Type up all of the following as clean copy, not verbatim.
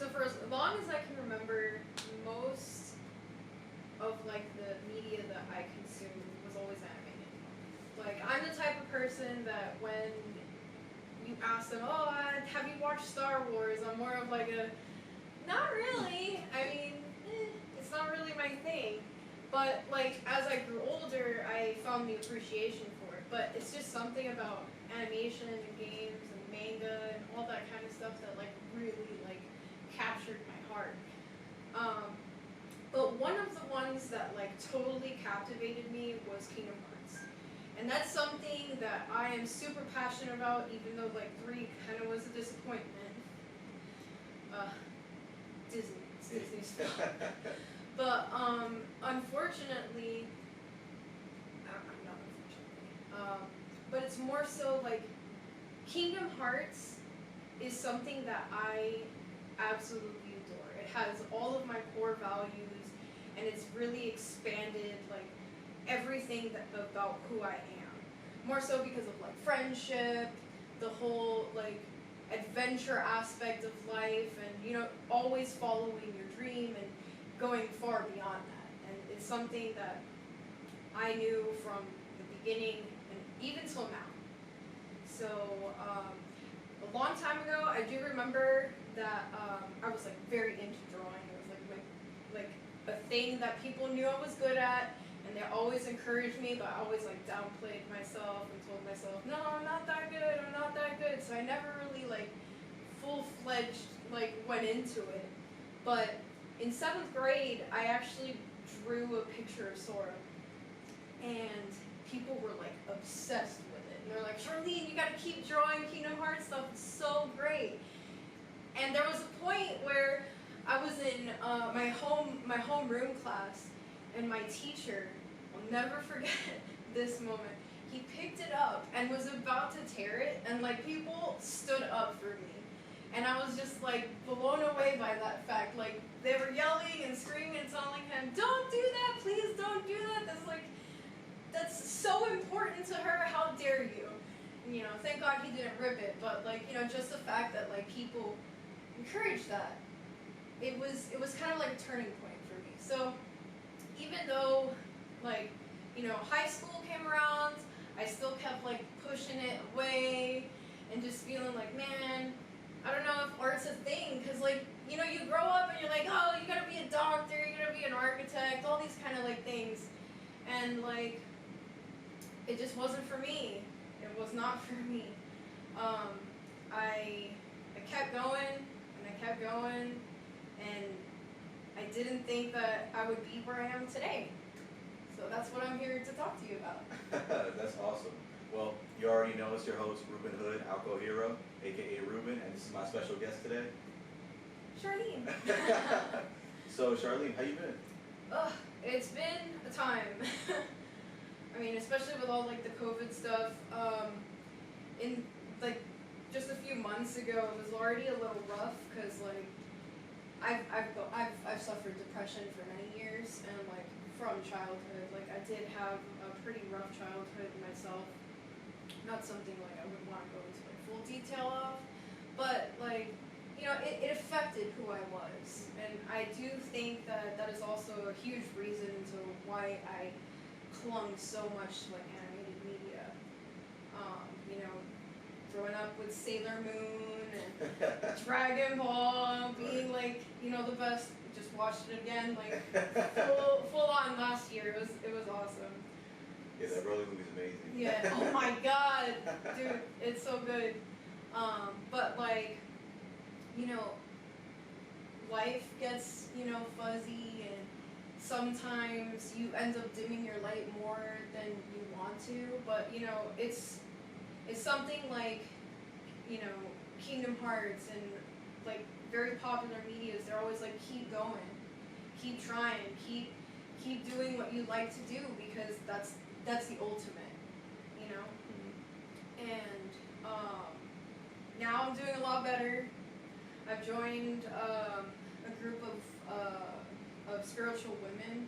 So for as long as I can remember, most of like the media that I consumed was always animated. Like I'm the type of person that when you ask them, oh, have you watched Star Wars? I'm more of like a, not really. I mean, it's not really my thing. But like as I grew older, I found the appreciation for it. But it's just something about animation and games and manga and all that kind of stuff that like really like captured my heart. But one of the ones that like totally captivated me was Kingdom Hearts. And that's something that I am super passionate about, even though like 3 kind of was a disappointment. Disney, it's Disney's fault. But unfortunately, not unfortunately, but it's more so like Kingdom Hearts is something that I absolutely adore. It has all of my core values, and it's really expanded like everything about who I am. More so because of like friendship, the whole like adventure aspect of life, and you know, always following your dream and going far beyond that. And it's something that I knew from the beginning and even till now. So a long time ago, I do remember that I was like very into drawing. It was like a thing that people knew I was good at, and they always encouraged me, but I always like downplayed myself and told myself, no, I'm not that good, I'm not that good. So I never really like full-fledged like went into it. But in 7th grade, I actually drew a picture of Sora, and people were like obsessed with it. And they're like, Charlene, you gotta keep drawing Kingdom Hearts stuff, it's so great. And there was a point where I was in my homeroom class, and my teacher, I'll never forget this moment, he picked it up and was about to tear it, and like people stood up for me. And I was just like blown away by that fact. Like they were yelling and screaming and telling him, don't do that, please don't do that. That's so important to her, how dare you? And, you know, thank God he didn't rip it, but like, you know, just the fact that like people encouraged that, it was kind of like a turning point for me. So even though like, you know, high school came around, I still kept like pushing it away and just feeling like, man, I don't know if art's a thing, because like, you know, you grow up and you're like, oh, you gotta be a doctor, you gotta be an architect, all these kind of like things. And like, it just wasn't for me. It was not for me. I kept going, and I kept going, and I didn't think that I would be where I am today. So that's what I'm here to talk to you about. That's awesome. Well, you already know it's your host, Ruben Hood, Alco Hero, aka Ruben, and this is my special guest today, Charlene. So Charlene, how you been? It's been a time. I mean, especially with all like the COVID stuff. In like just a few months ago, it was already a little rough because like I've suffered depression for many years, and like from childhood, like I did have a pretty rough childhood myself. Not something like I would want to go into like full detail of, but like, you know, it affected who I was, and I do think that that is also a huge reason to why I clung so much to like animated media. You know, growing up with Sailor Moon and Dragon Ball, being like, you know, the best. Just watched it again, like full on last year. It was awesome. Yeah, that Broly movie's amazing. Yeah. Oh my God, dude, it's so good. But like, you know, life gets, you know, fuzzy, and sometimes you end up dimming your light more than you want to. But you know, it's something like, you know, Kingdom Hearts and like very popular medias. They're always like, keep going, keep trying, keep doing what you like to do, because that's the ultimate, you know. Mm-hmm. And now I'm doing a lot better. I've joined a group of spiritual women.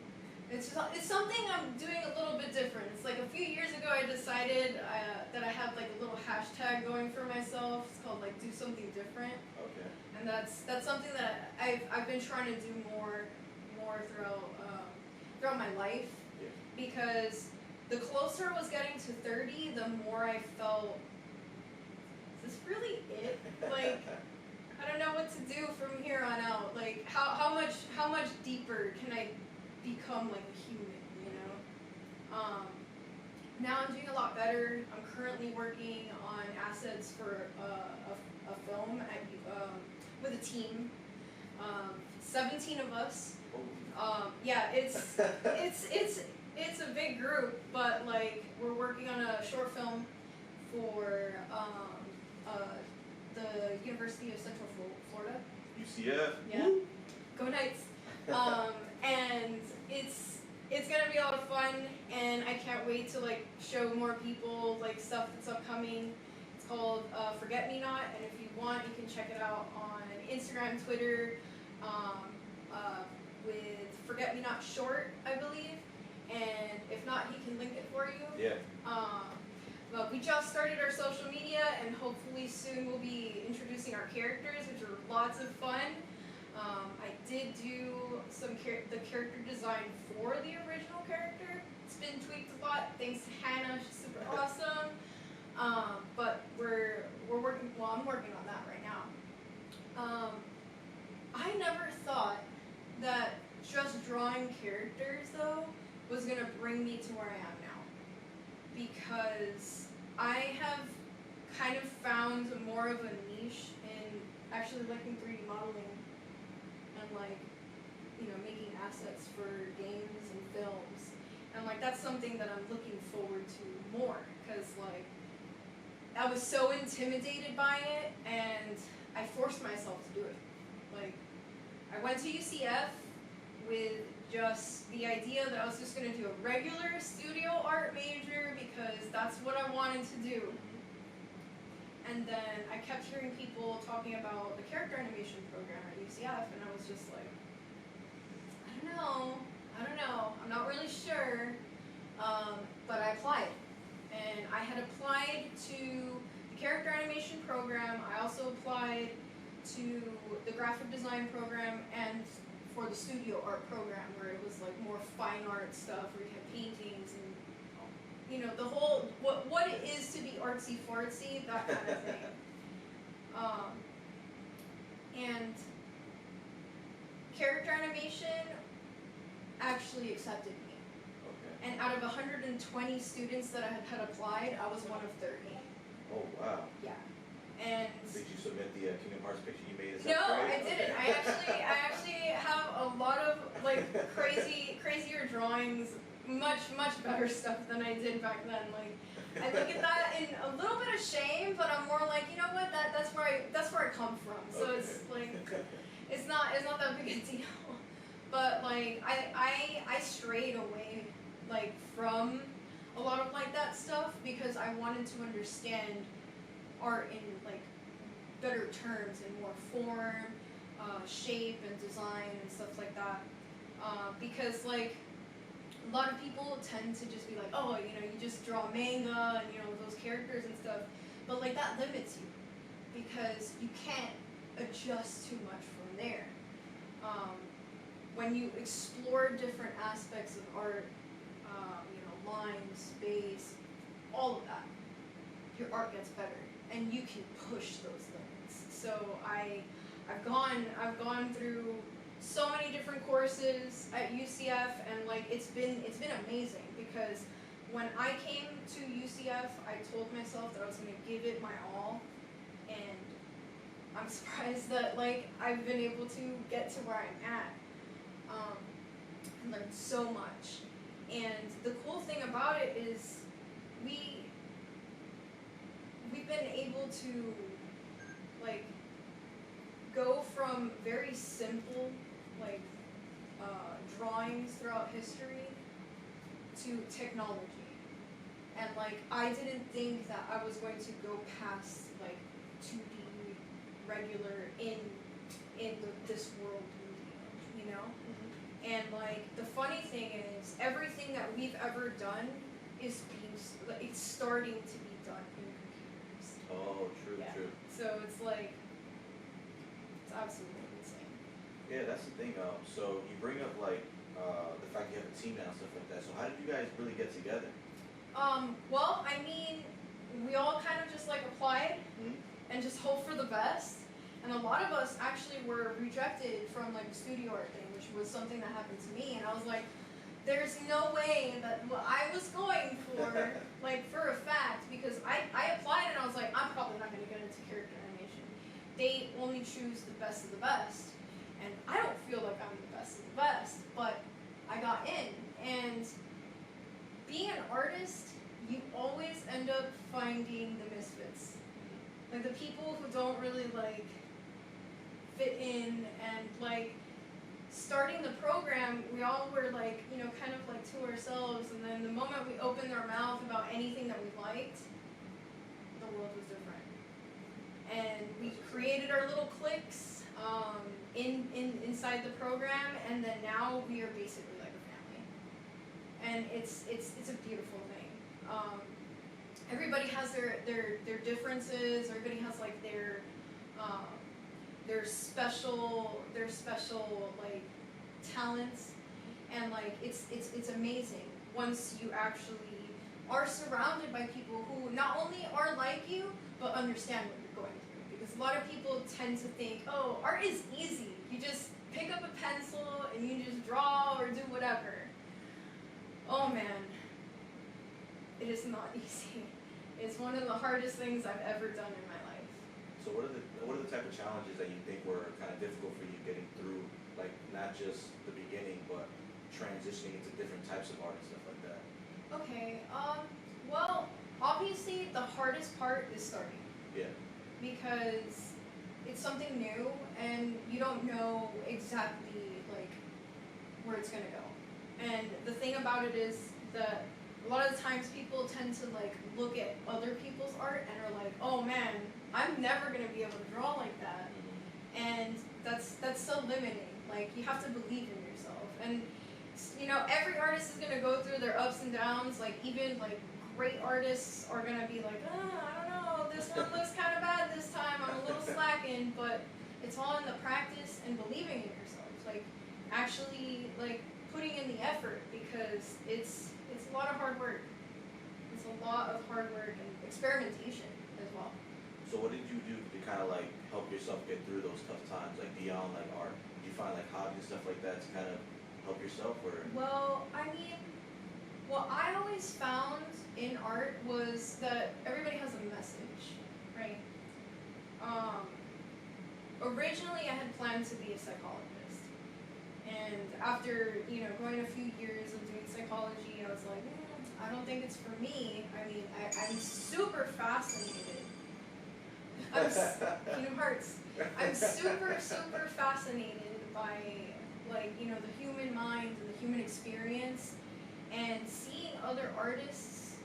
It's something I'm doing a little bit different. It's like a few years ago I decided that I had like a little hashtag going for myself. It's called like do something different. Okay. And and that's something that I've been trying to do more throughout my life, Yeah. because the closer I was getting to 30, the more I felt, is this really it? Like, I don't know what to do from here on out. Like, how much deeper can I become like a human, you know? Now I'm doing a lot better. I'm currently working on assets for a film with a team, 17 of us. Yeah, it's a big group, but like we're working on a short film for the University of Central Florida. UCF. Yeah. Go Knights. And it's gonna be a lot of fun, and I can't wait to like show more people like stuff that's upcoming. It's called Forget Me Not, and if you want, you can check it out on Instagram, Twitter, with Forget Me Not Short, I believe. And if not, he can link it for you. Yeah. But we just started our social media, and hopefully soon we'll be introducing our characters, which are lots of fun. I did do the character design for the original character. It's been tweaked a lot, thanks to Hannah, she's super awesome. But we're working, well, I'm working on that right now. I never thought that just drawing characters, though, was gonna bring me to where I am now. Because I have kind of found more of a niche in actually liking 3D modeling and like, you know, making assets for games and films. And like that's something that I'm looking forward to more, because like I was so intimidated by it and I forced myself to do it. Like I went to UCF with just the idea that I was just going to do a regular studio art major because that's what I wanted to do. And then I kept hearing people talking about the character animation program at UCF, and I was just like, I don't know, I'm not really sure, but I applied. And I had applied to the character animation program, I also applied to the graphic design program, and for the studio art program, where it was like more fine art stuff, where you had paintings and, you know, the whole, what it is to be artsy fartsy, that kind of thing. And character animation actually accepted me. Okay. And out of 120 students that had applied, I was one of 30. Oh wow. Yeah. And did you submit the Kingdom Hearts picture you made? no, I didn't. Okay. I actually have a lot of like crazier drawings, much better stuff than I did back then. Like I look at that in a little bit of shame, but I'm more like, you know what, that's where I come from. So Okay. it's like it's not that big a deal. But like I strayed away like from a lot of like that stuff because I wanted to understand art in like better terms and more form, shape and design and stuff like that. Because like a lot of people tend to just be like, oh, you know, you just draw manga and you know those characters and stuff, but like that limits you because you can't adjust too much from there. When you explore different aspects of art, you know, line, space, all of that, your art gets better. And you can push those limits. So I've gone through so many different courses at UCF, and like it's been amazing because when I came to UCF, I told myself that I was going to give it my all, and I'm surprised that like I've been able to get to where I'm at. I learned so much, and the cool thing about it is we've been able to like go from very simple like drawings throughout history to technology, and like I didn't think that I was going to go past like 2D regular in this world medium, you know. And like the funny thing is everything that we've ever done is it's starting to be done in computers. Oh, true, Yeah. true. So it's like absolutely insane. Yeah, that's the thing. So you bring up like the fact you have a team now and stuff like that. So how did you guys really get together? Well, I mean, we all kind of just like applied Hmm? and just hope for the best. And a lot of us actually were rejected from like the studio art thing, which was something that happened to me. And I was like, there's no way that what I was going for, like for a fact, because I applied and I was like, I'm probably not going to get into character animation. They only choose the best of the best. And I don't feel like I'm the best of the best, but I got in. And being an artist, you always end up finding the misfits. Like the people who don't really like fit in, and like starting the program, we all were like, you know, kind of like to ourselves, and then the moment we opened our mouth about anything that we liked, the world was different. And we created our little cliques inside the program, and then now we are basically like a family. And it's a beautiful thing. Everybody has their differences. Everybody has like their special like talents, and like it's amazing once you actually are surrounded by people who not only are like you but understand what you're going through. Because a lot of people tend to think, oh, art is easy. You just pick up a pencil and you just draw or do whatever. Oh man, it is not easy. It's one of the hardest things I've ever done in my life. So what are the type of challenges that you think were kind of difficult for you getting through, like not just the beginning, but transitioning into different types of art and stuff like that? Okay, well, obviously the hardest part is starting. Yeah. Because it's something new and you don't know exactly like where it's gonna go. And the thing about it is that a lot of the times people tend to like look at other people's art and are like, oh man, I'm never gonna be able to draw like that. And that's so limiting. Like you have to believe in yourself. And you know, every artist is gonna go through their ups and downs. Like even like great artists are gonna be like, I don't know, this one looks kind of bad this time. I'm a little slacking, but it's all in the practice and believing in yourself. Like actually like putting in the effort, because it's a lot of hard work. It's a lot of hard work and experimentation as well. So what did you do to kind of like help yourself get through those tough times, like beyond like art? Did you find like hobbies and stuff like that to kind of help yourself, or? Well, I mean, what I always found in art was that everybody has a message, right? Originally I had planned to be a psychologist. And after, you know, going a few years of doing psychology, I was like, I don't think it's for me. I mean, I'm super fascinated. Kingdom Hearts. I'm super fascinated by, like, you know, the human mind and the human experience, and seeing other artists,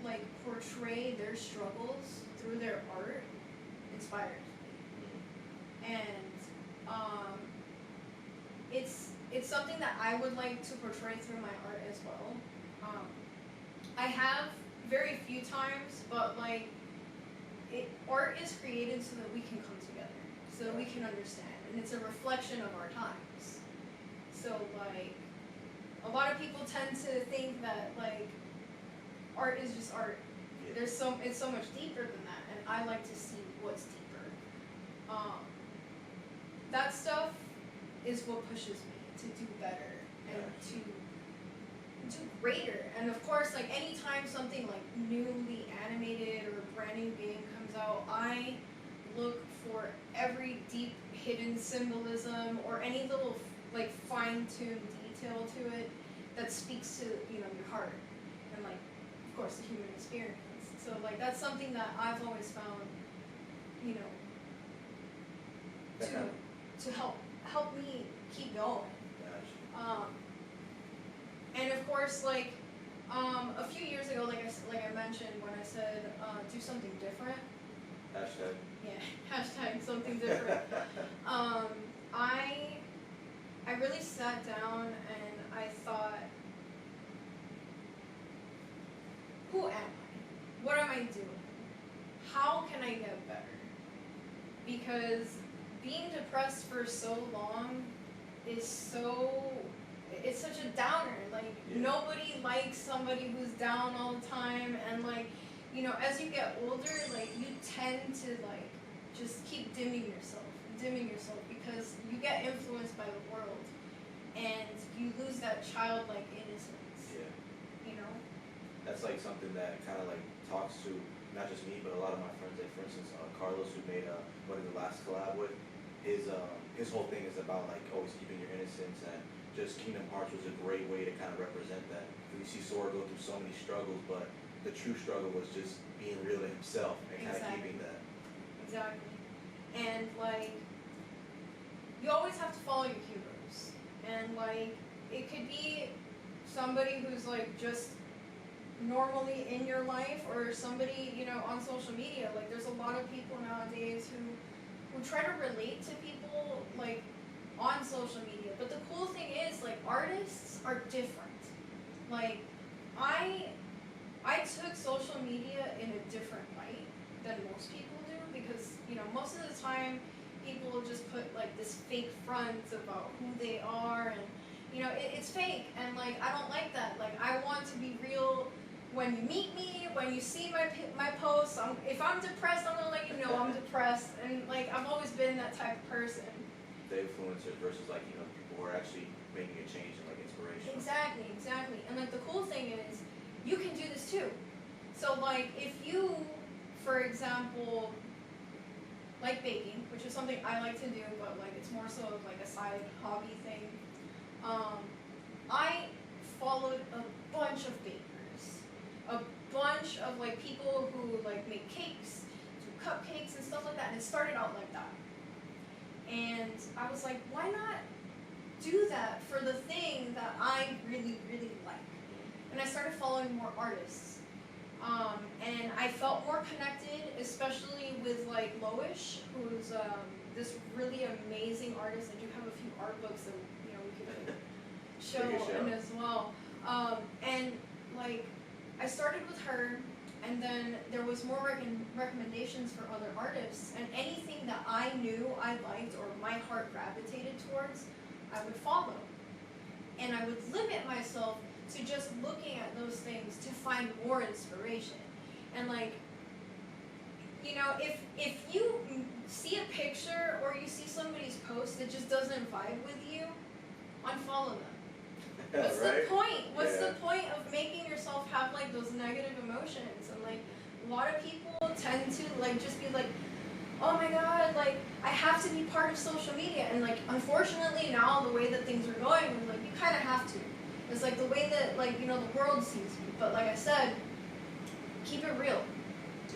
like, portray their struggles through their art inspires me. And, it's something that I would like to portray through my art as well. I have very few times, but like art is created so that we can come together, so that we can understand, and it's a reflection of our times. So like a lot of people tend to think that like art is just art. Yeah. It's so much deeper than that, and I like to see what's deeper. That stuff is what pushes me to do better and to do greater. And of course, like anytime something like newly animated or a brand new game comes out, I look for every deep hidden symbolism or any little like fine-tuned detail to it that speaks to, you know, your heart and like of course the human experience. So like that's something that I've always found, you know, to help me keep going. And of course, like a few years ago, like I mentioned when I said do something different. Hashtag. Yeah, hashtag something different. I really sat down and I thought, who am I? What am I doing? How can I get better? Because being depressed for so long is it's such a downer. Like, nobody likes somebody who's down all the time, and like, you know, as you get older, like, you tend to like just keep dimming yourself because you get influenced by the world, and you lose that childlike innocence. Yeah. You know? That's like something that kind of like talks to not just me, but a lot of my friends. Like, for instance, Carlos, who made one of the last collab with, his whole thing is about like always keeping your innocence, and just Kingdom Hearts was a great way to kind of represent that. You see Sora go through so many struggles, but the true struggle was just being real to himself and kind of keeping that. Exactly. And like, you always have to follow your heroes, and like, it could be somebody who's like just normally in your life, or somebody, you know, on social media. Like, there's a lot of people nowadays who try to relate to people like on social media. But the cool thing is, like, artists are different. Like, I took social media in a different light than most people do, because, you know, most of the time people will just put like this fake front about who they are, and you know, it's fake, and like, I don't like that. Like, I want to be real. When you meet me, when you see my posts, if I'm depressed, I'm gonna let you know I'm depressed, and like, I've always been that type of person. The influencers versus like, you know, people who are actually making a change and like inspiration. Exactly. And like, the cool thing is, you can do this too. So like, if you, for example, like baking, which is something I like to do, but like, it's more so of like a side hobby thing. I followed a bunch of bakers. A bunch of like people who like make cakes, do cupcakes and stuff like that, and it started out like that. And I was like, why not do that for the thing that I really, really like? And I started following more artists. And I felt more connected, especially with like Loish, who's this really amazing artist. I do have a few art books that, you know, we could show in as well. And like, I started with her, and then there was more recommendations for other artists, and anything that I knew I liked or my heart gravitated towards, I would follow. And I would limit myself to just looking at those things to find more inspiration. And like, you know, if you see a picture or you see somebody's post that just doesn't vibe with you, unfollow them. What's the point? What's the point of making yourself have like those negative emotions? And like, a lot of people tend to like just be like, oh my god, like, I have to be part of social media. And like, unfortunately now, the way that things are going, like, you kind of have to. It's like the way that, like, you know, the world sees you. But like I said, keep it real.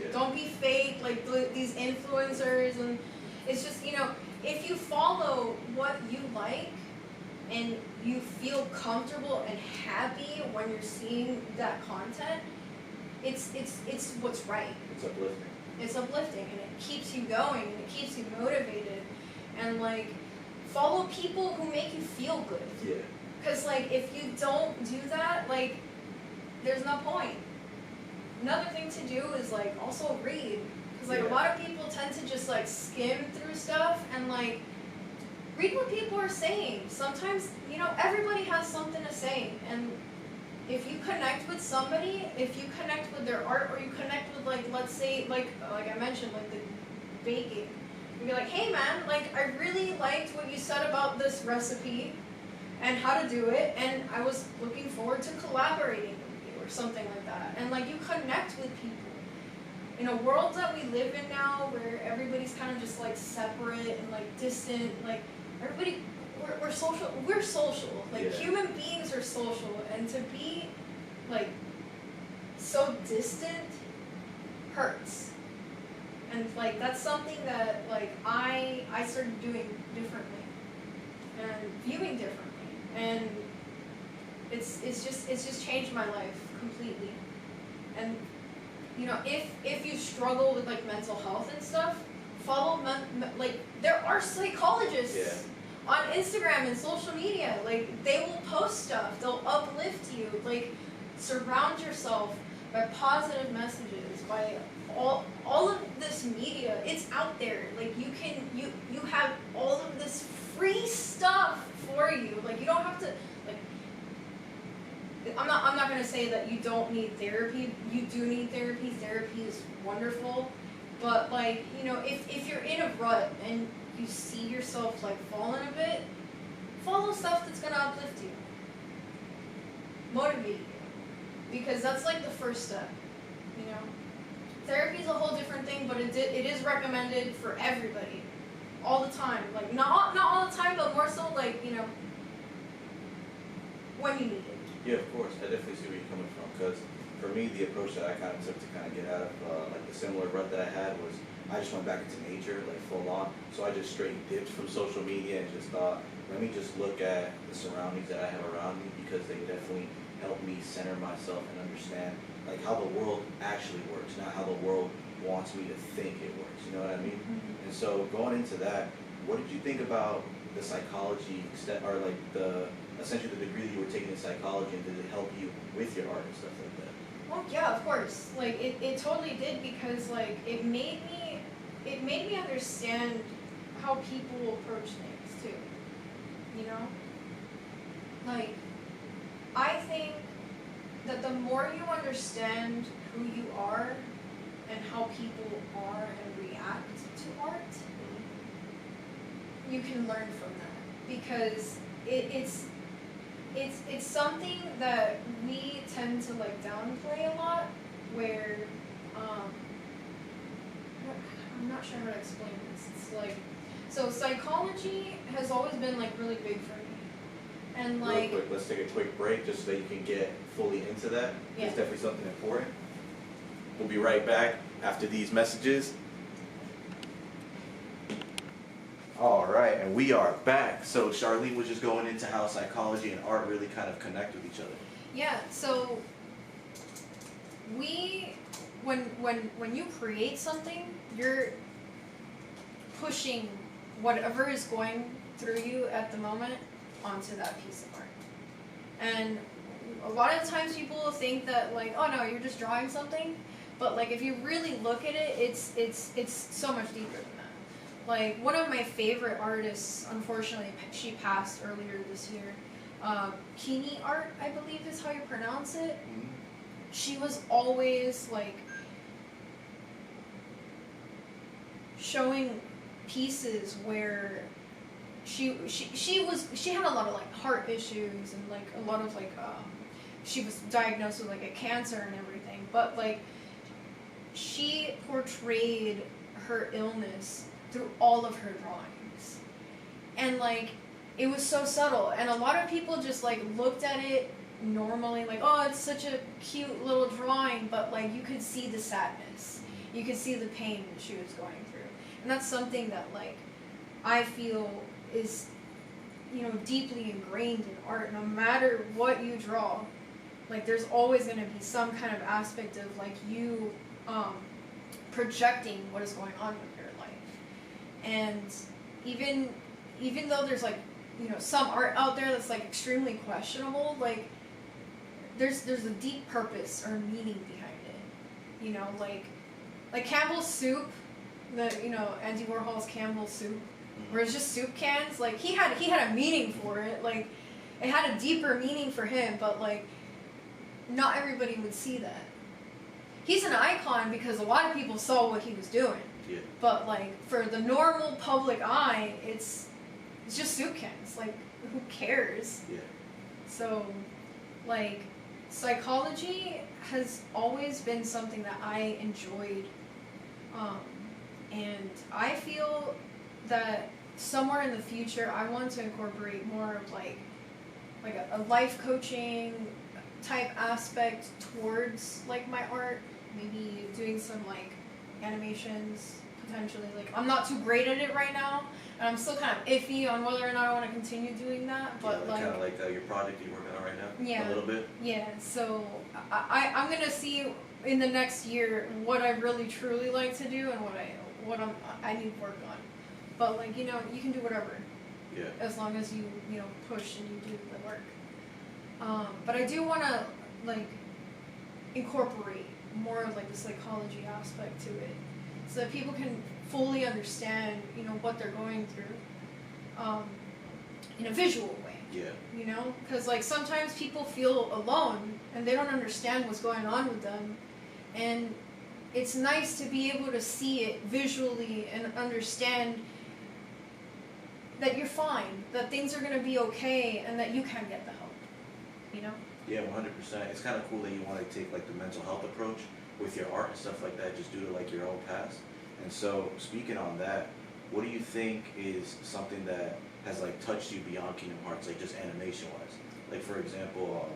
Yeah. Don't be fake, like these influencers. And it's just, you know, if you follow what you like, and you feel comfortable and happy when you're seeing that content, it's what's right. It's uplifting. It's uplifting, and it keeps you going, and it keeps you motivated, and like, follow people who make you feel good. Yeah. Because like, if you don't do that, like, there's no point. Another thing to do is like also read, because like a lot of people tend to just like skim through stuff and like. Read what people are saying. Sometimes, you know, everybody has something to say, and if you connect with somebody, if you connect with their art, or you connect with like, let's say, like I mentioned, like the baking, you'd be like, hey man, like, I really liked what you said about this recipe and how to do it, and I was looking forward to collaborating with you, or something like that. And like, you connect with people. In a world that we live in now, where everybody's kind of just like separate and like distant, like, everybody, we're social. We're social. Like, human beings are social, and to be like so distant hurts. And like, that's something that like I started doing differently and viewing differently, and it's just changed my life completely. And you know, if you struggle with like mental health and stuff, follow like, there are psychologists on Instagram and social media. Like, they will post stuff, they'll uplift you. Like, surround yourself by positive messages, by all of this media. It's out there. Like you have all of this free stuff for you. Like you don't have to like. I'm not gonna say that you don't need therapy. You do need therapy. Therapy is wonderful, but like if you're in a rut and you see yourself like falling a bit, follow stuff that's gonna uplift you, motivate you, because that's like the first step. Therapy is a whole different thing, but it is recommended for everybody, all the time. Like not all the time, but more so like when you need it. Yeah, of course. I definitely see where you're coming from. Because for me, the approach that I kind of took to kind of get out of like the similar rut that I had was I just went back into nature, like full on. So I just straight dipped from social media and just thought, let me just look at the surroundings that I have around me, because they definitely help me center myself and understand like how the world actually works, not how the world wants me to think it works. You know what I mean? Mm-hmm. And so going into that, what did you think about the psychology step, or like essentially the degree that you were taking in psychology, and did it help you with your art and stuff like that? Well, yeah, of course. Like it totally did, because like it made me understand how people approach things too. Like I think that the more you understand who you are and how people are and react to art, you can learn from that, because it's something that we tend to like downplay a lot, where I'm not sure how to explain this. It's like, so psychology has always been like really big for me, and like real quick, let's take a quick break just so that you can get fully into that. Yeah. It's definitely something important. We'll be right back after these messages. All right, and we are back. So Charlene was just going into how psychology and art really kind of connect with each other. Yeah, so when you create something, you're pushing whatever is going through you at the moment onto that piece of art. And a lot of times people will think that like, oh no, you're just drawing something, but like if you really look at it, it's so much deeper than that. Like one of my favorite artists, unfortunately, she passed earlier this year. Kini Art, I believe is how you pronounce it. Mm-hmm. She was always like showing pieces where she had a lot of like heart issues, and like a lot of like she was diagnosed with like a cancer and everything, but like she portrayed her illness through all of her drawings, and like it was so subtle, and a lot of people just like looked at it normally, like, oh, it's such a cute little drawing, but like you could see the sadness, you could see the pain that she was going through. And that's something that like I feel is deeply ingrained in art. No matter what you draw, like there's always going to be some kind of aspect of like you projecting what is going on with your life. And even though there's like some art out there that's like extremely questionable, like there's a deep purpose or meaning behind it. Like Campbell's soup, Andy Warhol's Campbell's soup, where it's just soup cans. Like he had a meaning for it. Like it had a deeper meaning for him, but like not everybody would see that. He's an icon because a lot of people saw what he was doing. Yeah. But like for the normal public eye, it's just soup cans. Like who cares? Yeah. So like psychology has always been something that I enjoyed, and I feel that somewhere in the future I want to incorporate more of like a life coaching type aspect towards like my art. Maybe doing some like animations potentially. Like I'm not too great at it right now, and I'm still kind of iffy on whether or not I want to continue doing that. But yeah, kind of like your project you're working on right now. Yeah. A little bit. Yeah. So I'm gonna see in the next year what I really truly like to do and what I need work on. But like you can do whatever. Yeah. As long as you push and you do the work. But I do want to like incorporate more of like the psychology aspect to it, so that people can fully understand, what they're going through, in a visual way. Yeah. Because like sometimes people feel alone and they don't understand what's going on with them, and it's nice to be able to see it visually and understand that you're fine, that things are going to be okay, and that you can get the help, Yeah, 100%. It's kind of cool that you want to take like the mental health approach with your art and stuff like that, just due to like your own past. And so, speaking on that, what do you think is something that has like touched you beyond Kingdom Hearts, like just animation wise? Like for example,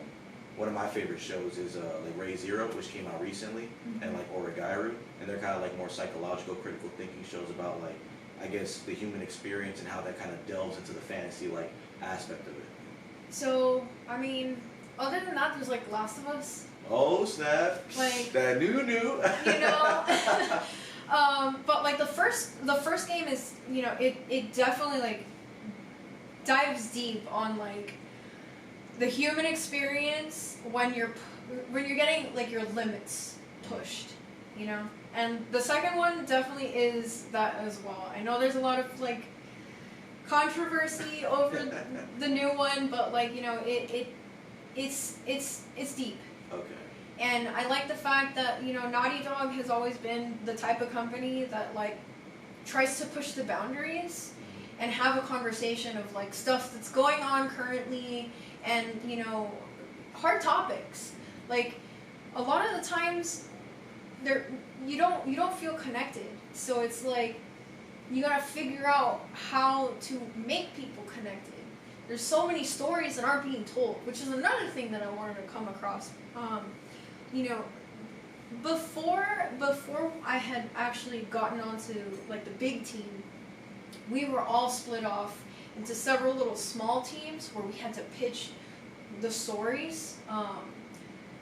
one of my favorite shows is like Ray Zero, which came out recently, and like Origairu, and they're kind of like more psychological, critical thinking shows about like, I guess, the human experience and how that kind of delves into the fantasy like aspect of it. So, I mean, other than that, there's like Last of Us. Oh snap! Like that new. But like the first game is, it definitely like dives deep on like the human experience when you're getting like your limits pushed, and the second one definitely is that as well. I know there's a lot of like controversy over the new one, but like it's deep. Okay. And I like the fact that, Naughty Dog has always been the type of company that, like, tries to push the boundaries and have a conversation of, like, stuff that's going on currently and, hard topics. Like, a lot of the times, you don't feel connected. So it's like, you gotta figure out how to make people connected. There's so many stories that aren't being told, which is another thing that I wanted to come across. Before I had actually gotten onto like the big team, we were all split off into several little small teams where we had to pitch the stories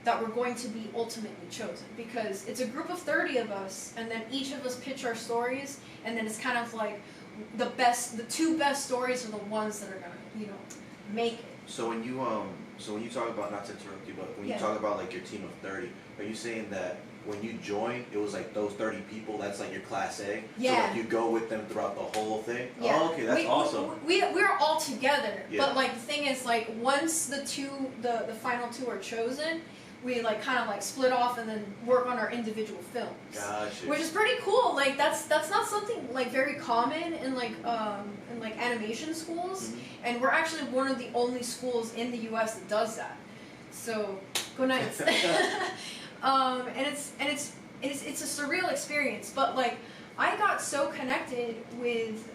that were going to be ultimately chosen, because it's a group of 30 of us, and then each of us pitch our stories, and then it's kind of like the two best stories are the ones that are gonna make it. So when you talk about, not to interrupt you, but when you talk about like your team of 30, are you saying that when you joined, it was like those 30 people, that's like your class A? Yeah. So like you go with them throughout the whole thing? Yeah. Oh, okay, that's awesome. We're all together, Yeah. but like the thing is, like once the final two are chosen, we like kind of like split off and then work on our individual films. Gotcha. Which is pretty cool. Like that's not something like very common in like animation schools, and we're actually one of the only schools in the U.S. that does that. So go Knights. And it's a surreal experience. But like I got so connected with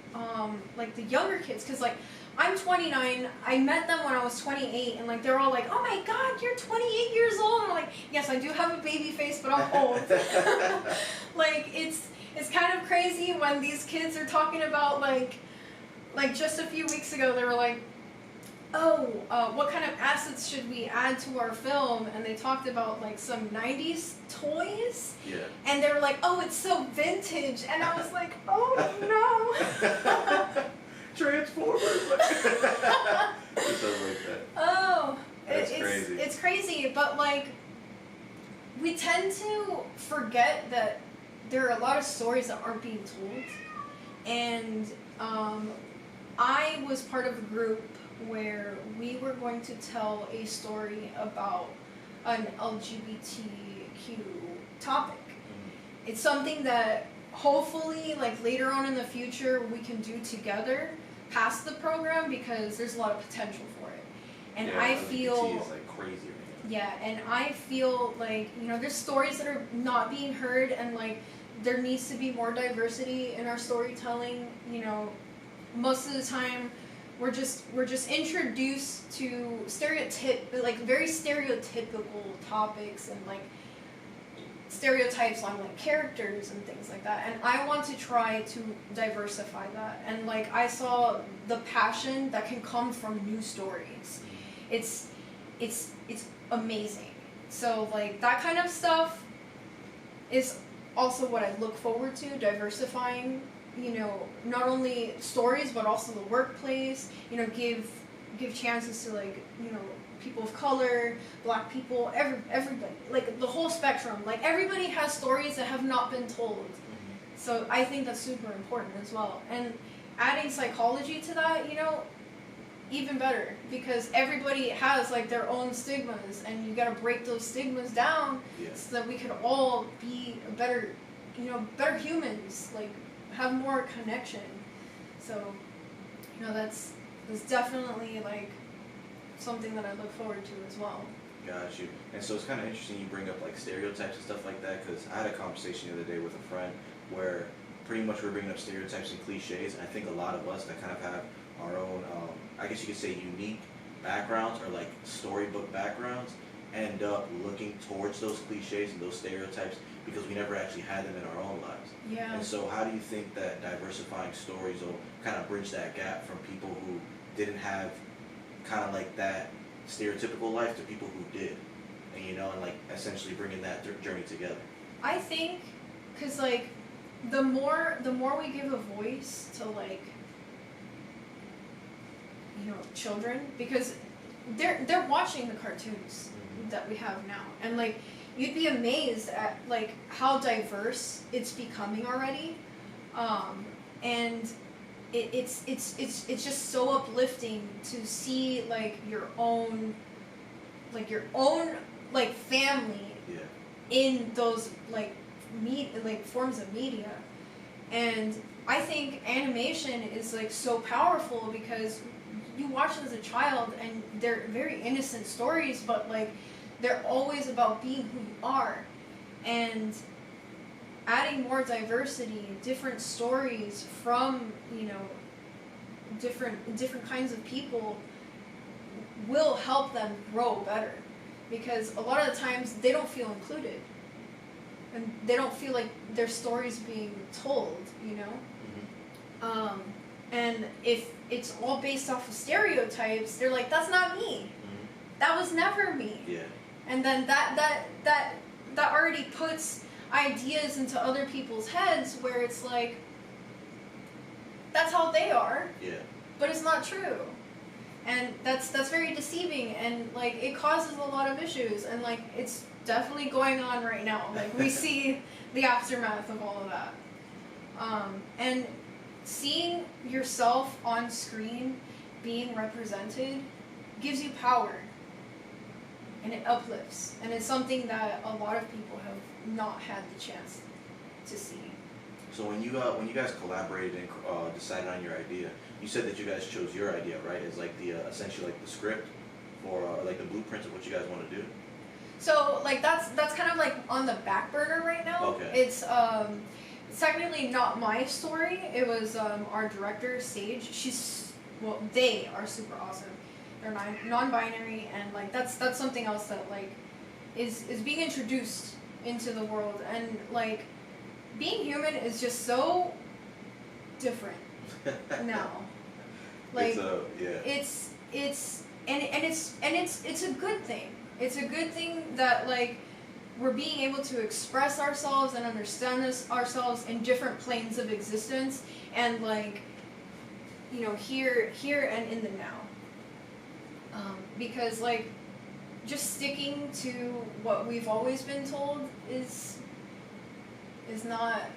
like the younger kids, because like I'm 29. I met them when I was 28, and like they're all like, "Oh my God, you're 28 years old." And I'm like, "Yes, I do have a baby face, but I'm old." Like it's kind of crazy when these kids are talking about like just a few weeks ago they were like, "Oh, what kind of assets should we add to our film?" And they talked about like some 90s toys. Yeah. And they were like, "Oh, it's so vintage," and I was like, "Oh no." Transformers. It sounds like that. Oh, That's crazy. It's crazy, but like we tend to forget that there are a lot of stories that aren't being told, and I was part of a group where we were going to tell a story about an LGBTQ topic. It's something that hopefully like later on in the future we can do together past the program, because there's a lot of potential for it. And yeah, I feel LGBT is like crazy right now. Yeah, and I feel like there's stories that are not being heard, and like there needs to be more diversity in our storytelling. Most of the time we're just introduced to very stereotypical topics and like stereotypes on like characters and things like that, and I want to try to diversify that. And like I saw the passion that can come from new stories. It's amazing. So like that kind of stuff is also what I look forward to, diversifying, not only stories but also the workplace, give give chances to like, you know, people of color, black people, everybody, like the whole spectrum. Like everybody has stories that have not been told. So I think that's super important as well. And adding psychology to that, you know, even better, because everybody has like their own stigmas, and you gotta break those stigmas down so that we could all be a better, you know, better humans, like have more connection. So, you know, that's definitely like something that I look forward to as well. Got you. And so it's kind of interesting you bring up like stereotypes and stuff like that, because I had a conversation the other day with a friend where pretty much we're bringing up stereotypes and cliches, and I think a lot of us that kind of have our own, I guess you could say, unique backgrounds or like storybook backgrounds end up looking towards those cliches and those stereotypes because we never actually had them in our own lives. Yeah. And so how do you think that diversifying stories will kind of bridge that gap from people who didn't have kind of like that stereotypical life to people who did, and you know, and like essentially bringing that journey together? I think, cause like the more we give a voice to like, you know, children, because they're watching the cartoons that we have now, and like you'd be amazed at like how diverse it's becoming already, and it's just so uplifting to see like your own like family in those like forms of media. And I think animation is like so powerful because you watch it as a child and they're very innocent stories, but like they're always about being who you are, and adding more diversity, different stories from, you know, different kinds of people will help them grow better, because a lot of the times they don't feel included and they don't feel like their story's being told, you know. And if it's all based off of stereotypes, they're like, that's not me, that was never me. And then that already puts ideas into other people's heads where it's like, that's how they are, but it's not true. And that's very deceiving, and like it causes a lot of issues, and like it's definitely going on right now. Like we see the aftermath of all of that. And seeing yourself on screen being represented gives you power, and it uplifts, and it's something that a lot of people have not had the chance to see. So when you guys collaborated and decided on your idea, you said that you guys chose your idea, right? As like the essentially like the script for like the blueprint of what you guys want to do. So like that's kind of like on the back burner right now. Okay. It's technically not my story. It was our director Sage. They are super awesome. They're non-binary, and like that's something else that like is being introduced into the world, and like being human is just so different now. Like it's a good thing. It's a good thing that like we're being able to express ourselves and understand ourselves in different planes of existence, and like, you know, here and in the now. Because like just sticking to what we've always been told is not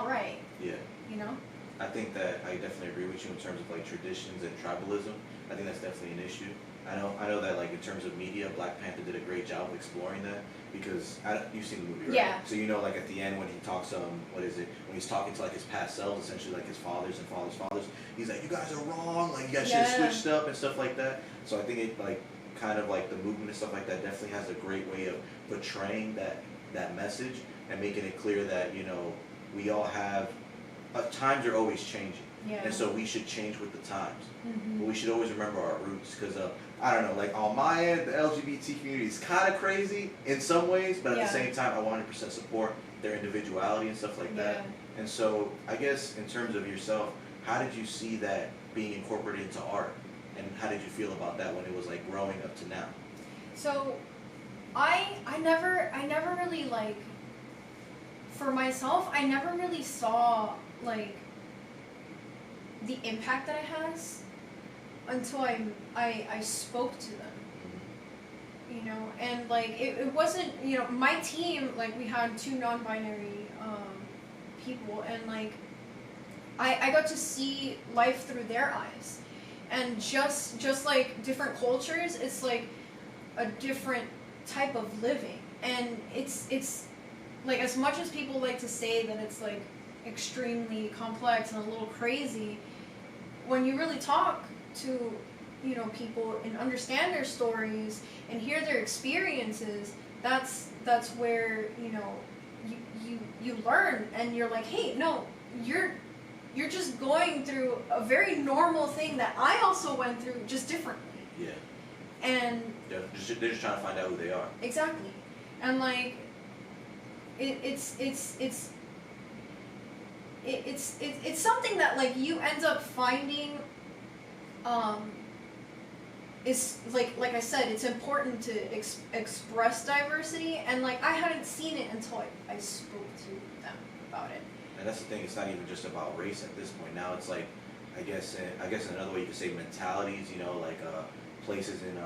right. Yeah. You know? I think that I definitely agree with you in terms of like traditions and tribalism. I think that's definitely an issue. I know that like in terms of media, Black Panther did a great job of exploring that, because you've seen the movie, right? Yeah. So you know, like at the end when he talks, when he's talking to like his past selves, essentially like his fathers and fathers, he's like, you guys are wrong, like you guys should have switched up and stuff like that. So I think it like kind of like the movement and stuff like that definitely has a great way of portraying that message and making it clear that, you know, we all have, times are always changing. Yeah. And so we should change with the times. Mm-hmm. But we should always remember our roots, because I don't know, like on my end, the LGBT community is kind of crazy in some ways, but at the same time, I 100% support their individuality and stuff like that. And so I guess in terms of yourself, how did you see that being incorporated into art? And how did you feel about that when it was like growing up to now? So I never really like, for myself, I never really saw like the impact that it has until I spoke to them, you know, and like it wasn't, you know, my team, like we had 2 non-binary people, and like I got to see life through their eyes, and just like different cultures, it's like a different type of living, and it's like, as much as people like to say that it's like extremely complex and a little crazy, when you really talk to, you know, people and understand their stories and hear their experiences, that's where, you know, you learn, and you're like, hey, no, you're just going through a very normal thing that I also went through, just differently. Yeah. And they're just trying to find out who they are. exactly. And like it's something that like you end up finding is like I said, it's important to express diversity, and like I hadn't seen it until I spoke to them about it. And that's the thing, it's not even just about race at this point. Now it's like, I guess another way you could say mentalities, you know, like places in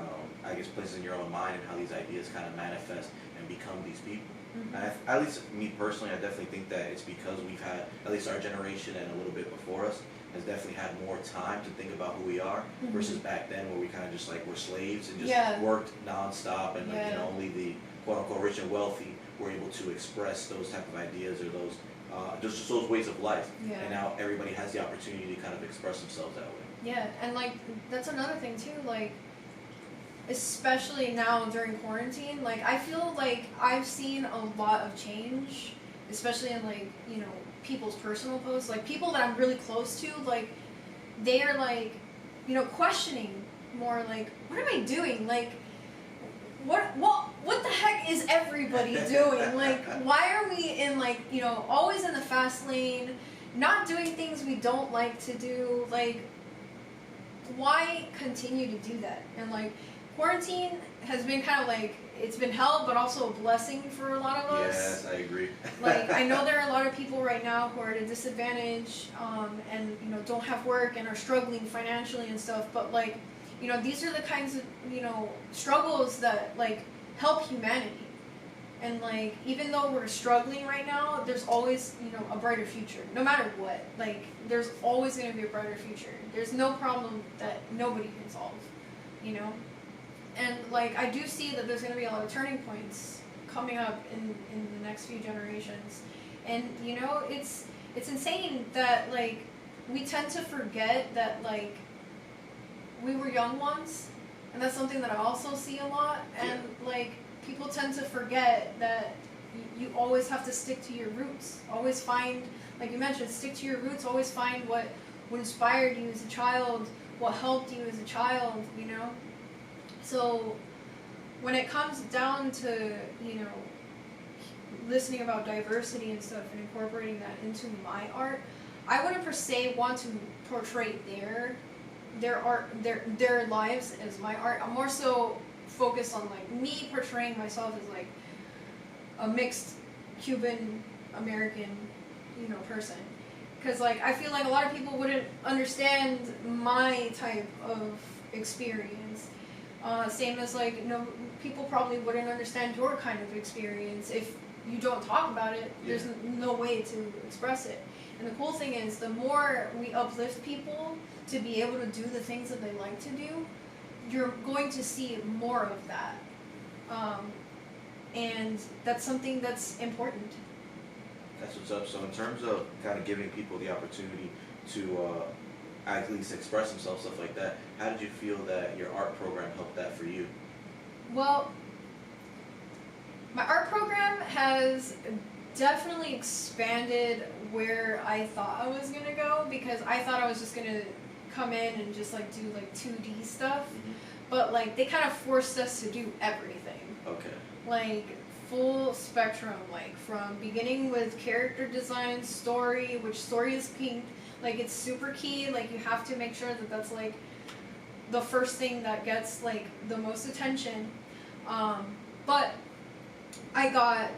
places in your own mind, and how these ideas kind of manifest and become these people. Mm-hmm. And at least me personally, I definitely think that it's because we've had, at least our generation and a little bit before us, has definitely had more time to think about who we are, Mm-hmm. versus back then where we kind of just like were slaves and just Yeah. worked nonstop, and like, you Yeah. know, only the quote unquote rich and wealthy were able to express those type of ideas, or those just those ways of life. Yeah. And now everybody has the opportunity to kind of express themselves that way. Yeah, and like that's another thing too, like especially now during quarantine, like I feel like I've seen a lot of change, especially in like, you know, people's personal posts, like people that I'm really close to, like they are like, you know, questioning more, like, what am I doing? Like what the heck is everybody doing? Like, why are we in, like, you know, always in the fast lane, not doing things we don't like to do? Like, why continue to do that? And like quarantine has been kind of like, it's been hell, but also a blessing for a lot of us. Yes, I agree. Like, I know there are a lot of people right now who are at a disadvantage, and, you know, don't have work and are struggling financially and stuff, but like, you know, these are the kinds of, you know, struggles that like help humanity. And like, even though we're struggling right now, there's always, you know, a brighter future, no matter what. Like, there's always going to be a brighter future. There's no problem that nobody can solve, you know? And like, I do see that there's going to be a lot of turning points coming up in the next few generations. And, you know, it's insane that like, we tend to forget that like, we were young once, and that's something that I also see a lot. And like, people tend to forget that you always have to stick to your roots. Always find, like you mentioned, stick to your roots. Always find what inspired you as a child, what helped you as a child, you know? So when it comes down to, you know, listening about diversity and stuff and incorporating that into my art, I wouldn't per se want to portray their art, their lives as my art. I'm more so focused on like me portraying myself as like a mixed Cuban American, you know, person, because like I feel like a lot of people wouldn't understand my type of experience, same as like, you know, people probably wouldn't understand your kind of experience if you don't talk about it. There's no way to express it. And the cool thing is, the more we uplift people to be able to do the things that they like to do, you're going to see more of that. And that's something that's important. That's what's up. So in terms of kind of giving people the opportunity to at least express themselves, stuff like that, how did you feel that your art program helped that for you? Well, my art program has definitely expanded where I thought I was gonna go, because I thought I was just gonna come in and just like do like 2D stuff, but like they kind of forced us to do everything. Okay. Like full spectrum, like from beginning with character design, story, which story is key. Like, it's super key. Like, you have to make sure that that's like the first thing that gets like the most attention. But I got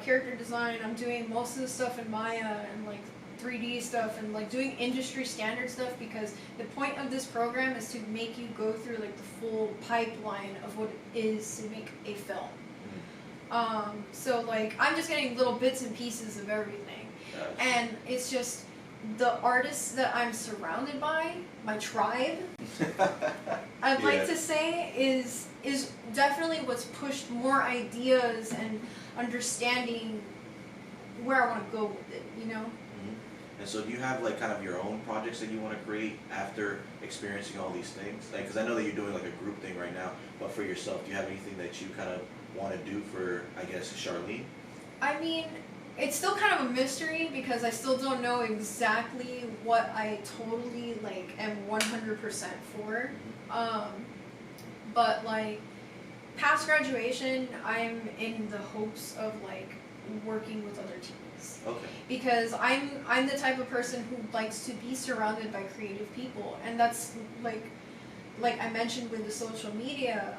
character design. I'm doing most of the stuff in Maya and like 3D stuff and like doing industry standard stuff, because the point of this program is to make you go through like the full pipeline of what it is to make a film. So like I'm just getting little bits and pieces of everything, and it's just the artists that I'm surrounded by, my tribe, I'd like to say is definitely what's pushed more ideas and understanding where I want to go with it, you know? And so do you have like kind of your own projects that you want to create after experiencing all these things? Like, because I know that you're doing like a group thing right now, but for yourself, do you have anything that you kind of want to do for, I guess, Charlene? I mean, it's still kind of a mystery because I still don't know exactly what I totally like am 100% for. But like past graduation, I'm in the hopes of like working with other teams. Okay. Because I'm the type of person who likes to be surrounded by creative people, and that's like I mentioned with the social media,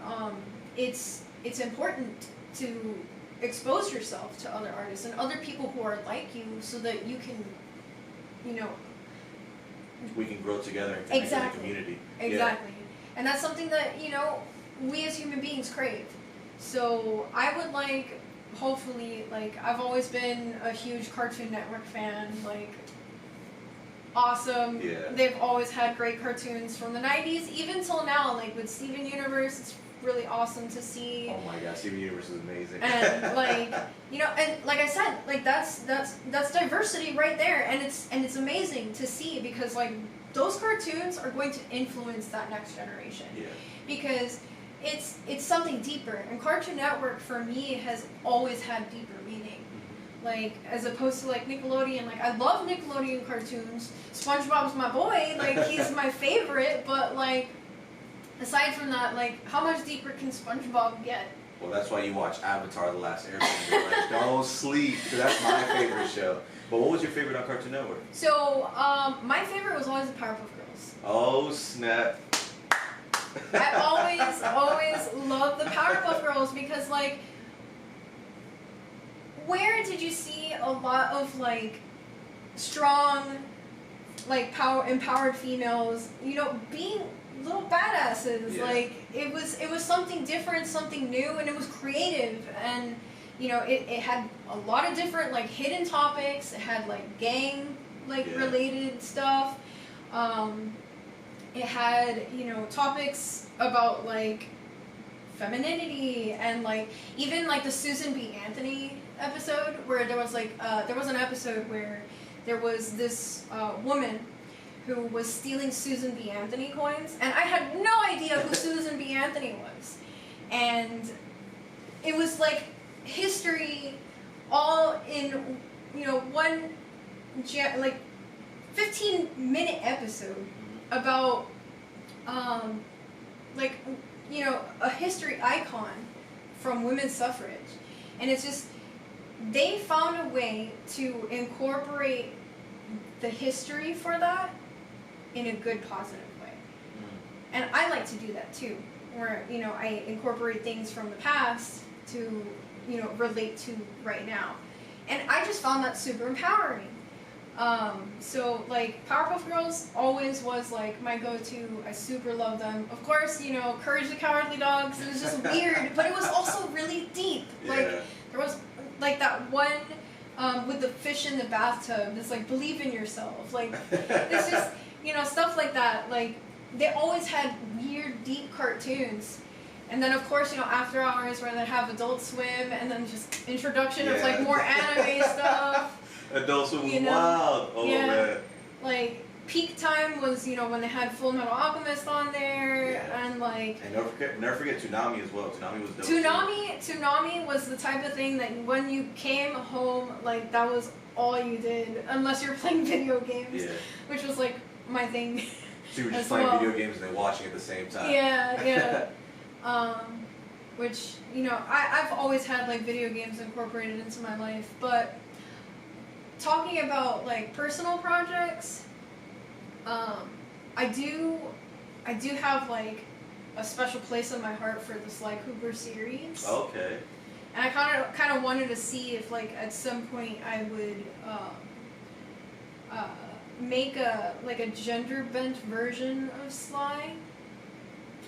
it's important to expose yourself to other artists and other people who are like you, so that you can, you know, we can grow together and connect as a community. Exactly. And that's something that, you know, we as human beings crave. So I would like, hopefully, like, I've always been a huge Cartoon Network fan, like, awesome. Yeah. They've always had great cartoons from the 90s, even till now, like with Steven Universe, it's really awesome to see. Oh my god, Steven Universe is amazing. And like, you know, and like I said, like that's diversity right there, and it's amazing to see, because like those cartoons are going to influence that next generation. Yeah. Because it's something deeper, and Cartoon Network for me has always had deeper meaning. Like, as opposed to like Nickelodeon, like I love Nickelodeon cartoons. SpongeBob's my boy, like he's my favorite, but like aside from that, like how much deeper can SpongeBob get? Well, that's why you watch Avatar: The Last Airbender. Like, don't sleep, 'cause that's my favorite show. But what was your favorite on Cartoon Network? So, my favorite was always the Powerpuff Girls. Oh snap! I always loved the Powerpuff Girls, because like, where did you see a lot of like strong, like empowered females, you know, being little badasses? Yeah. Like it was something different, something new, and it was creative, and you know, it had a lot of different like hidden topics. It had like gang related stuff. It had, you know, topics about like femininity, and like even like the Susan B. Anthony episode, where there was like there was an episode where there was this woman who was stealing Susan B. Anthony coins, and I had no idea who Susan B. Anthony was, and it was like history all in, you know, one like 15-minute episode about like, you know, a history icon from women's suffrage. And it's just, they found a way to incorporate the history for that in a good, positive way. And I like to do that too, where, you know, I incorporate things from the past to, you know, relate to right now. And I just found that super empowering. So like Powerpuff Girls always was like my go-to. I super love them. Of course, you know, Courage the Cowardly Dogs, it was just weird, but it was also really deep. Like there was like that one with the fish in the bathtub. It's like, believe in yourself. Like it's just, you know, stuff like that. Like they always had weird, deep cartoons. And then of course, you know, After Hours, where they have Adult Swim, and then just introduction of like more anime stuff. Adult Swim was wild. Oh man. Like peak time was, you know, when they had Full Metal Alchemist on there, and like. And never forget Toonami as well. Toonami was dope. Toonami was the type of thing that when you came home, like that was all you did, unless you were playing video games, which was like my thing. So you were just playing video games and then watching at the same time. Yeah. Which, you know, I've always had like video games incorporated into my life, but talking about like personal projects, I do have like a special place in my heart for the Sly Cooper series. Okay. And I kind of wanted to see if like at some point I make a gender bent version of Sly.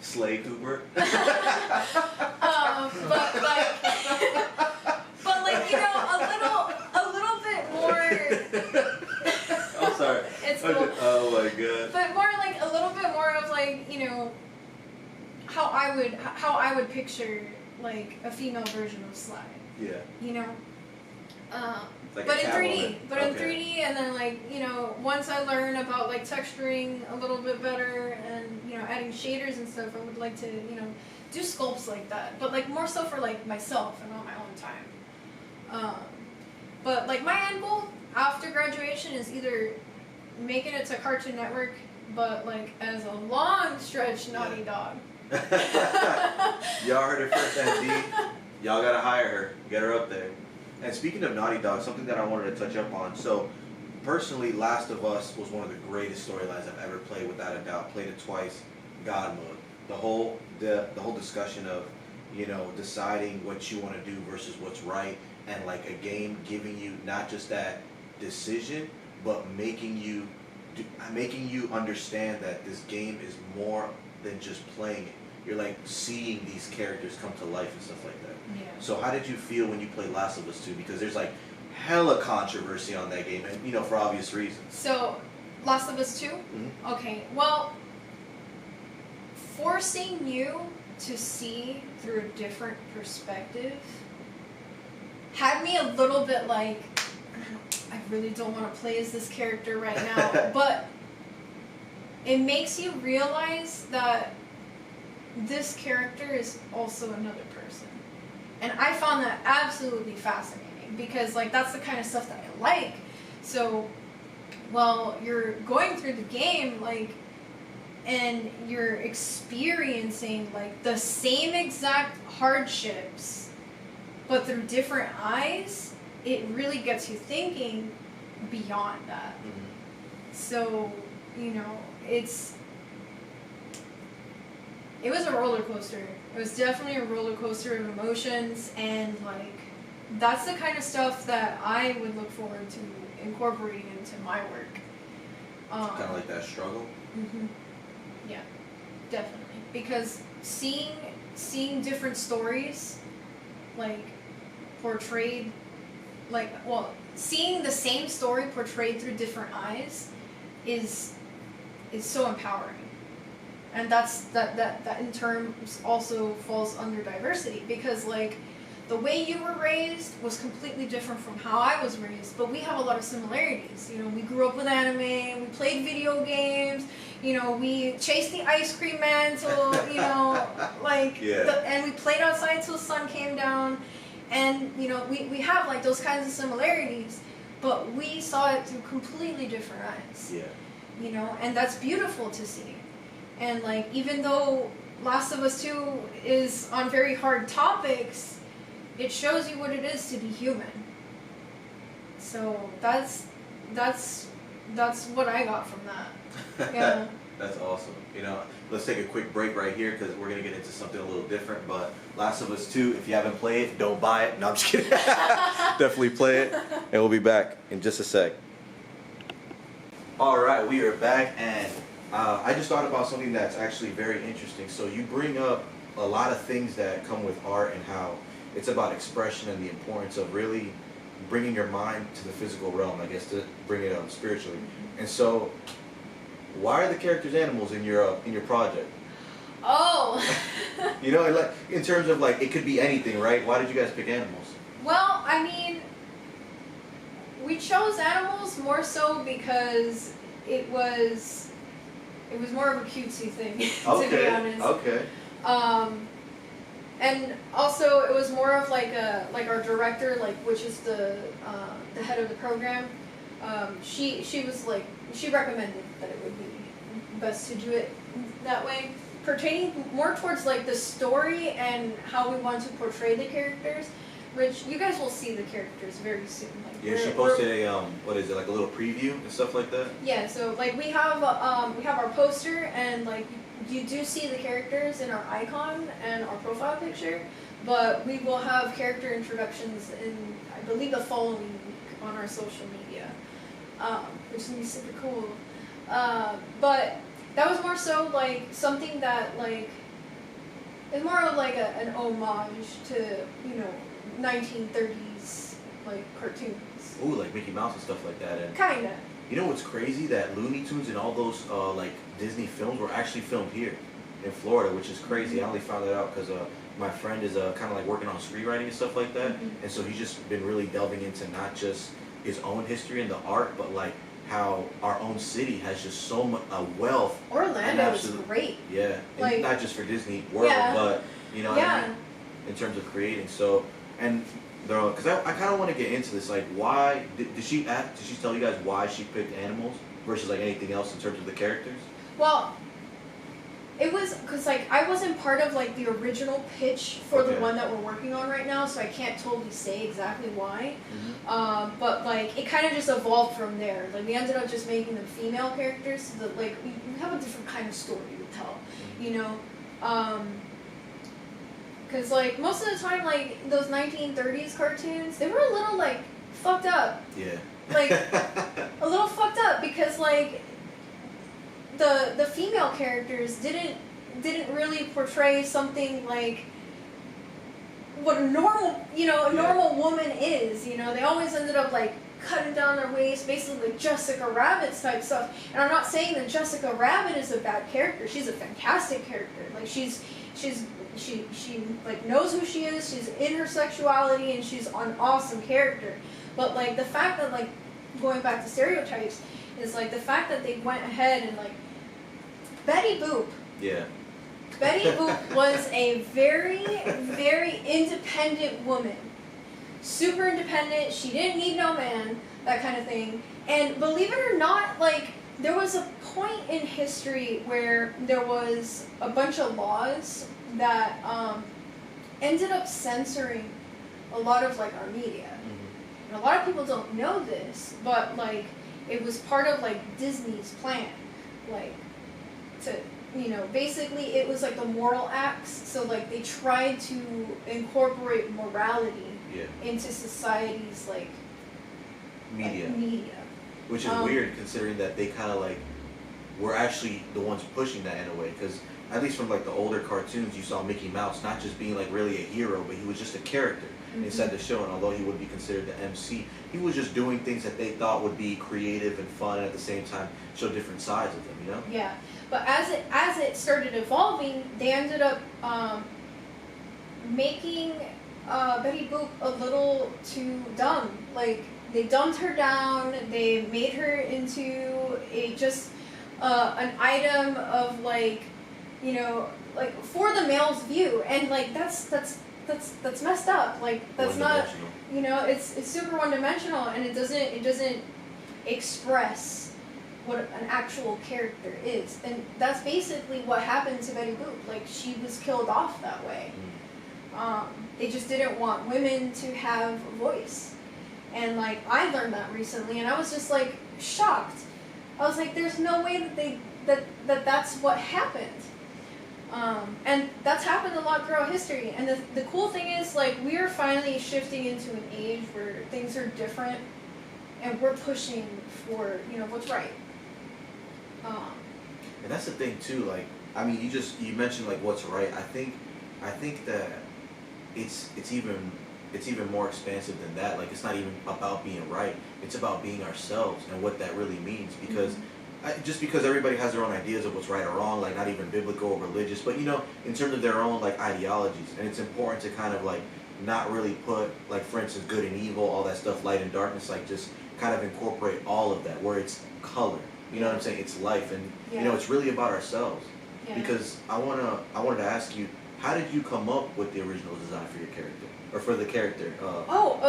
Slay Cooper. But like you know, a little bit more. I'm sorry. It's cool. Oh my god. But more like a little bit more of like, you know, how I would picture like a female version of Sly. Yeah. You know. Like but in 3D. woman. But okay. in 3D, and then like, you know, once I learn about like texturing a little bit better and, you know, adding shaders and stuff, I would like to, you know, do sculpts like that. But like more so for like myself and on my own time. But like my end goal after graduation is either making it to Cartoon Network, but like as a long stretch Naughty Dog. Y'all heard it first, MD. Y'all gotta hire her. Get her up there. And speaking of Naughty Dog, something that I wanted to touch up on. So, personally, Last of Us was one of the greatest storylines I've ever played, without a doubt. Played it twice. God mode. The whole discussion of, you know, deciding what you want to do versus what's right, and like a game giving you not just that decision, but making you understand that this game is more than just playing it. You're like seeing these characters come to life and stuff like that. Yeah. So how did you feel when you played Last of Us 2? Because there's like hella controversy on that game, and you know, for obvious reasons. So, Last of Us 2? Mm-hmm. Okay, well, forcing you to see through a different perspective had me a little bit like, I really don't want to play as this character right now, but it makes you realize that this character is also another person. And I found that absolutely fascinating, because like that's the kind of stuff that I like. So while you're going through the game, like, and you're experiencing like the same exact hardships but through different eyes, it really gets you thinking beyond that. Mm-hmm. So, you know, it was a roller coaster. It was definitely a roller coaster of emotions, and like that's the kind of stuff that I would look forward to incorporating into my work. Kind of like that struggle. Mm-hmm. Yeah, definitely. Because seeing different stories, like portrayed, like, well, seeing the same story portrayed through different eyes is so empowering. And that in terms also falls under diversity, because like the way you were raised was completely different from how I was raised, but we have a lot of similarities. You know, we grew up with anime, we played video games, you know, we chased the ice cream man till, you know, like, yeah. And we played outside till the sun came down, and, you know, we have like those kinds of similarities, but we saw it through completely different eyes. Yeah. You know, and that's beautiful to see. And like, even though Last of Us 2 is on very hard topics, it shows you what it is to be human. So that's what I got from that. Yeah. That's awesome. You know, let's take a quick break right here, because we're gonna get into something a little different. But Last of Us 2, if you haven't played it, don't buy it. No, I'm just kidding. Definitely play it, and we'll be back in just a sec. All right, we are back, and I just thought about something that's actually very interesting. So you bring up a lot of things that come with art, and how it's about expression and the importance of really bringing your mind to the physical realm, I guess, to bring it up spiritually. And so, why are the characters animals in your project? Oh. You know, like in terms of like, it could be anything, right? Why did you guys pick animals? Well, I mean, we chose animals more so because it was more of a cutesy thing, to be honest. Okay. And also it was more of like our director, like, which is the head of the program. She was like, she recommended that it would be best to do it that way, pertaining more towards like the story and how we want to portray the characters, which you guys will see the characters very soon. Like, yeah, she posted a what is it, like a little preview and stuff like that? Yeah, so like we have our poster, and like you do see the characters in our icon and our profile picture, but we will have character introductions in, I believe, the following week on our social media. which is gonna be super cool. But that was more so like something that like it's more of like an homage to 1930s like cartoons. Ooh, like Mickey Mouse and stuff like that. And Kinda. you know what's crazy? That Looney Tunes and all those like Disney films were actually filmed here in Florida, which is crazy. I only found that out because my friend is kind of like working on screenwriting and stuff like that, and so he's just been really delving into not just his own history and the art, but like how our own city has just so much a wealth. Orlando is great. Yeah, like, and not just for Disney World, but you know, what I mean, in terms of creating. So, and because I kind of want to get into this, like, why did she tell you guys why she picked animals versus like anything else in terms of the characters? Well, it was because like I wasn't part of like the original pitch for the one that we're working on right now, so I can't totally say exactly why. But like it kind of just evolved from there. Like we ended up just making them female characters, so that like we have a different kind of story to tell, you know. Because like most of the time, like those 1930s cartoons, they were a little like fucked up. Yeah. Like a little fucked up because like the female characters didn't really portray something like what a normal normal woman is. You know, they always ended up like cutting down their waist, basically like Jessica Rabbit type stuff. And I'm not saying that Jessica Rabbit is a bad character. She's a fantastic character. Like she like knows who she is. She's in her sexuality, and she's an awesome character. But like the fact that like going back to stereotypes is like the fact that they went ahead and like Betty Boop. Yeah. Betty Boop was a very, very independent woman. Super independent. She didn't need no man. That kind of thing. And believe it or not, like there was a point in history where there was a bunch of laws that ended up censoring a lot of like our media. And a lot of people don't know this, but like it was part of like Disney's plan, like to basically it was like the moral acts. So like they tried to incorporate morality into society's like media. Which is Um, weird considering that they kind of like were actually the ones pushing that in a way, because at least from like the older cartoons, you saw Mickey Mouse not just being like really a hero, but he was just a character inside the show. And although he would be considered the MC, he was just doing things that they thought would be creative and fun, and at the same time show different sides of them, you know? Yeah, but as it started evolving, they ended up making Betty Boop a little too dumb. Like they dumbed her down. They made her into an item of like like for the male's view, and like that's messed up. Like that's not it's super one dimensional, and it doesn't express what an actual character is. And that's basically what happened to Betty Boop. Like she was killed off that way. They just didn't want women to have a voice. And like I learned that recently, and I was just like shocked. I was like, there's no way that that's what happened. And that's happened a lot throughout history. And the cool thing is, like, we are finally shifting into an age where things are different, and we're pushing for what's right. And that's the thing too. Like, I mean, you mentioned like what's right. I think that it's even more expansive than that. Like, it's not even about being right. It's about being ourselves and what that really means. Because just because everybody has their own ideas of what's right or wrong, like not even biblical or religious, but in terms of their own like ideologies, and it's important to kind of like not really put like, for instance, good and evil, all that stuff, light and darkness, like just kind of incorporate all of that where it's color. You know what I'm saying? It's life, and it's really about ourselves. Yeah. Because I wanted to ask you, how did you come up with the original design for your character, or for the character? Well,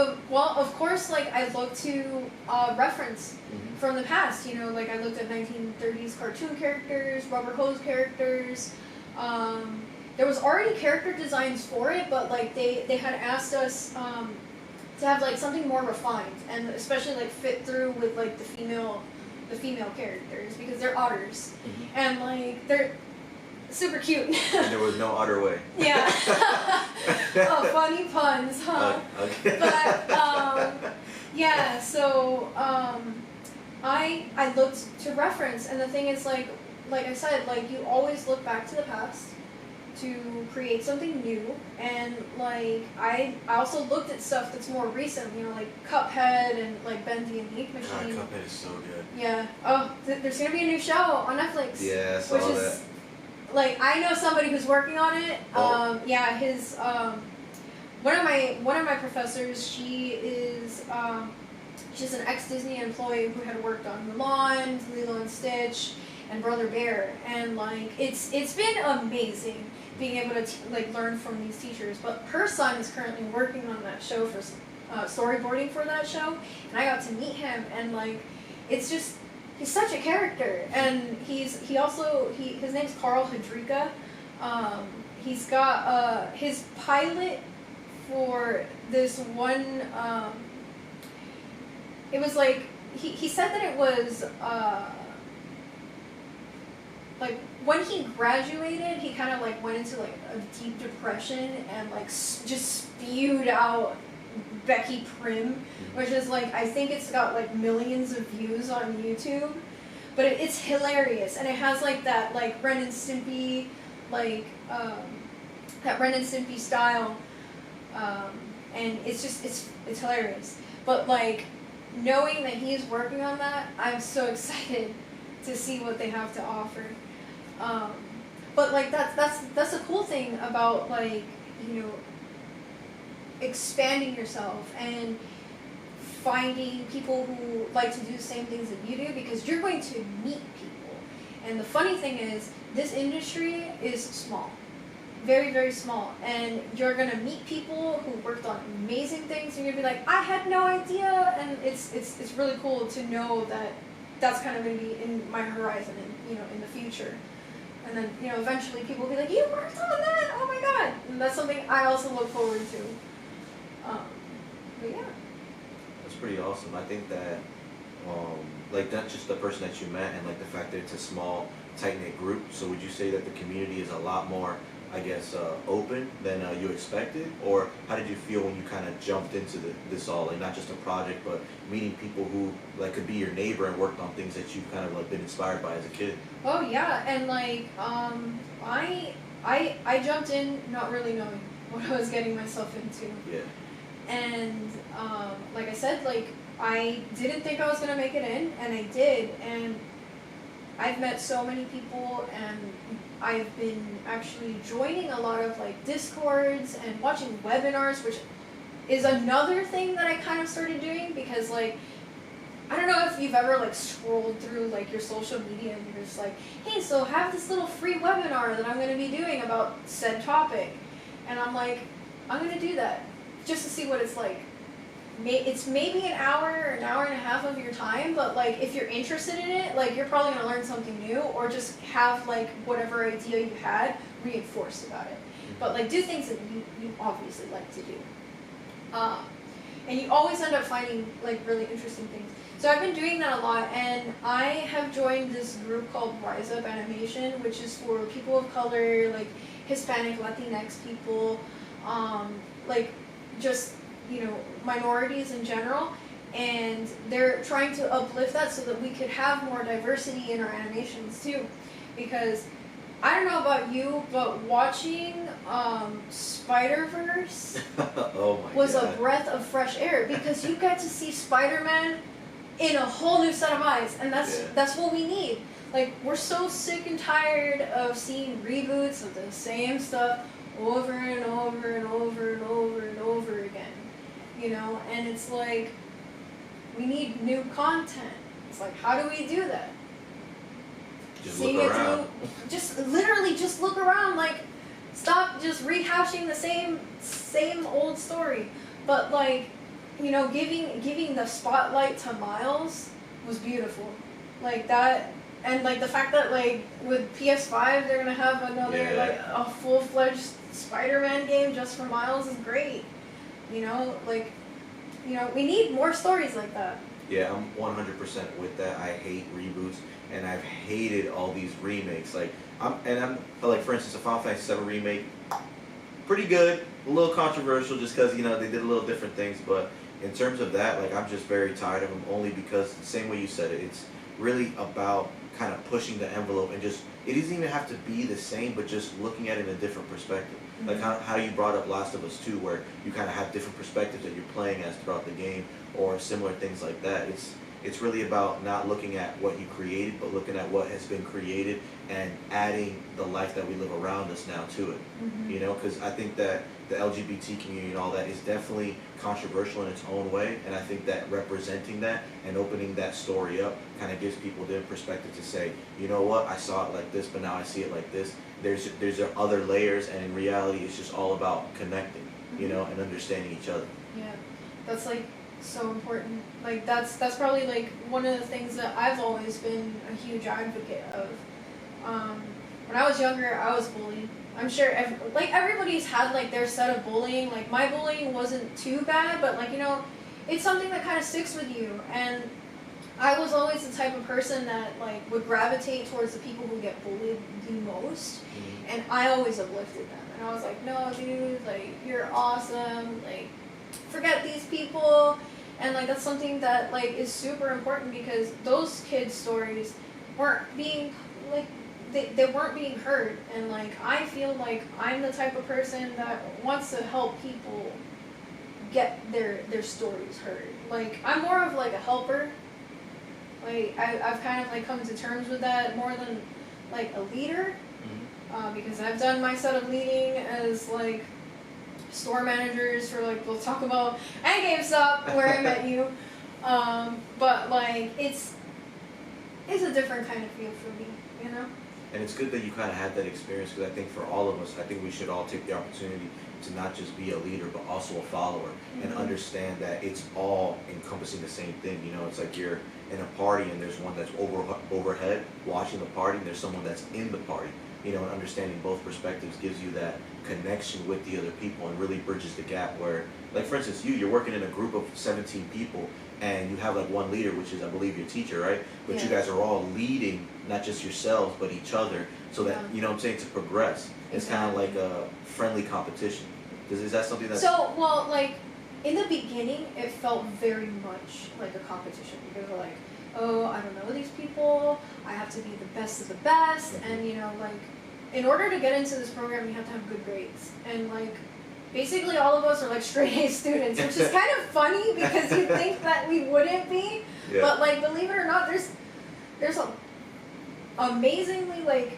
of course, like I looked to reference from the past. Like I looked at 1930s cartoon characters, rubber hose characters. There was already character designs for it, but like they had asked us to have like something more refined, and especially like fit through with like the female characters, because they're otters, and like they're super cute. And there was no otter way. Yeah. Oh, funny puns, huh? Okay. But yeah, so I looked to reference, and the thing is, like I said, like, you always look back to the past to create something new, and like I also looked at stuff that's more recent, you know, like Cuphead and like Ben the Ink Machine. God, Cuphead is so good. Yeah. Oh, there's gonna be a new show on Netflix. Yeah, I saw which is, that. Like, I know somebody who's working on it. Oh. Yeah, his one of my professors, she's an ex-Disney employee who had worked on Mulan, Lilo and Stitch, and Brother Bear, and like it's been amazing being able to like learn from these teachers. But her son is currently working on that show for storyboarding for that show, and I got to meet him, and like it's just, he's such a character, and his name's Carl Hadrika. He's got his pilot for this one. It was like he said that it was like when he graduated, he kind of like went into like a deep depression and like just spewed out Becky Prim, which is like, I think it's got like millions of views on YouTube, but it's hilarious, and it has like that like Ren and Stimpy, like that Ren and Stimpy style, and it's just it's hilarious. But like knowing that he's working on that, I'm so excited to see what they have to offer. But like that's a cool thing about, like, you know, expanding yourself and finding people who like to do the same things that you do, because you're going to meet people. And the funny thing is, this industry is small, very, very small, and you're going to meet people who worked on amazing things, and you're going to be like, I had no idea, and it's really cool to know that that's kind of going to be in my horizon, and, you know, in the future. And then, you know, eventually people will be like, you worked on that, oh my god, and that's something I also look forward to. But yeah. That's pretty awesome. I think that, like, not just the person that you met, and like the fact that it's a small, tight-knit group. So would you say that the community is a lot more, I guess, open than you expected? Or how did you feel when you kind of jumped into this all, like not just a project, but meeting people who like could be your neighbor and worked on things that you've kind of like been inspired by as a kid? Oh yeah, and like I jumped in not really knowing what I was getting myself into. Yeah. And like I said, like I didn't think I was gonna make it in, and I did, and I've met so many people, and I've been actually joining a lot of like Discords and watching webinars, which is another thing that I kind of started doing, because like, I don't know if you've ever like scrolled through like your social media and you're just like, hey, so have this little free webinar that I'm going to be doing about said topic, and I'm like, I'm going to do that just to see what it's like. It's maybe an hour and a half of your time, but like if you're interested in it, like you're probably going to learn something new, or just have like whatever idea you had reinforced about it. But like do things that you obviously like to do. And you always end up finding like really interesting things. So I've been doing that a lot, and I have joined this group called Rise Up Animation, which is for people of color, like Hispanic, Latinx people, like just, you know, minorities in general, and they're trying to uplift that so that we could have more diversity in our animations too. Because I don't know about you, but watching Spider-Verse Oh my was God. a breath of fresh air, because you get to see Spider-Man in a whole new set of eyes, and that's what we need. Like, we're so sick and tired of seeing reboots of the same stuff over and over and over and over and over again, you know? And it's like, we need new content. It's like, how do we do that? Just look around. Just literally just look around. Like, stop just rehashing the same old story. But like, you know, giving the spotlight to Miles was beautiful. Like that, and like the fact that like with PS5 they're gonna have another like a full-fledged Spider-Man game just for Miles is great. You know, like, you know, we need more stories like that. Yeah, I'm 100% with that. I hate reboots, and I've hated all these remakes. Like, I'm like, for instance, a Final Fantasy VII remake, pretty good, a little controversial just because, you know, they did a little different things, but in terms of that, like I'm just very tired of them only because the same way you said it, it's really about kind of pushing the envelope and just it doesn't even have to be the same, but just looking at it in a different perspective. Like how you brought up Last of Us 2, where you kind of have different perspectives that you're playing as throughout the game, or similar things like that. It's really about not looking at what you created, but looking at what has been created and adding the life that we live around us now to it. You know, because I think that the LGBT community and all that is definitely controversial in its own way, and I think that representing that and opening that story up kind of gives people their perspective to say, you know what, I saw it like this, but now I see it like this. There's other layers, and in reality, it's just all about connecting, you know, and understanding each other. Yeah, that's like so important. Like that's probably like one of the things that I've always been a huge advocate of. When I was younger, I was bullied. I'm sure everybody's had like their set of bullying. Like my bullying wasn't too bad, but like, you know, it's something that kind of sticks with you. And I was always the type of person that like would gravitate towards the people who get bullied the most, and I always uplifted them. And I was like, no, dude, like you're awesome. Like forget these people. And like that's something that like is super important because those kids' stories weren't being like they weren't being heard, and like I feel like I'm the type of person that wants to help people get their stories heard. Like I'm more of like a helper. Like I've kind of like come to terms with that more than like a leader, because I've done my set of leading as like store managers for like we'll talk about and GameStop where I met you, but like it's a different kind of feel for me, you know. And it's good that you kind of had that experience, because I think for all of us, I think we should all take the opportunity to not just be a leader, but also a follower, and understand that it's all encompassing the same thing. You know, it's like you're in a party and there's one that's overhead watching the party, and there's someone that's in the party. You know, and understanding both perspectives gives you that connection with the other people and really bridges the gap where, like for instance, you're working in a group of 17 people, and you have like one leader, which is I believe your teacher, right? But you guys are all leading not just yourselves but each other, so that you know what I'm saying, to progress. It's kind of like a friendly competition. Is that something that? So well, like in the beginning, it felt very much like a competition because we're like, oh, I don't know these people. I have to be the best of the best, and you know, like in order to get into this program, you have to have good grades, and like basically all of us are like straight A students, which is kind of funny because you think that we wouldn't be, but like believe it or not, there's amazingly like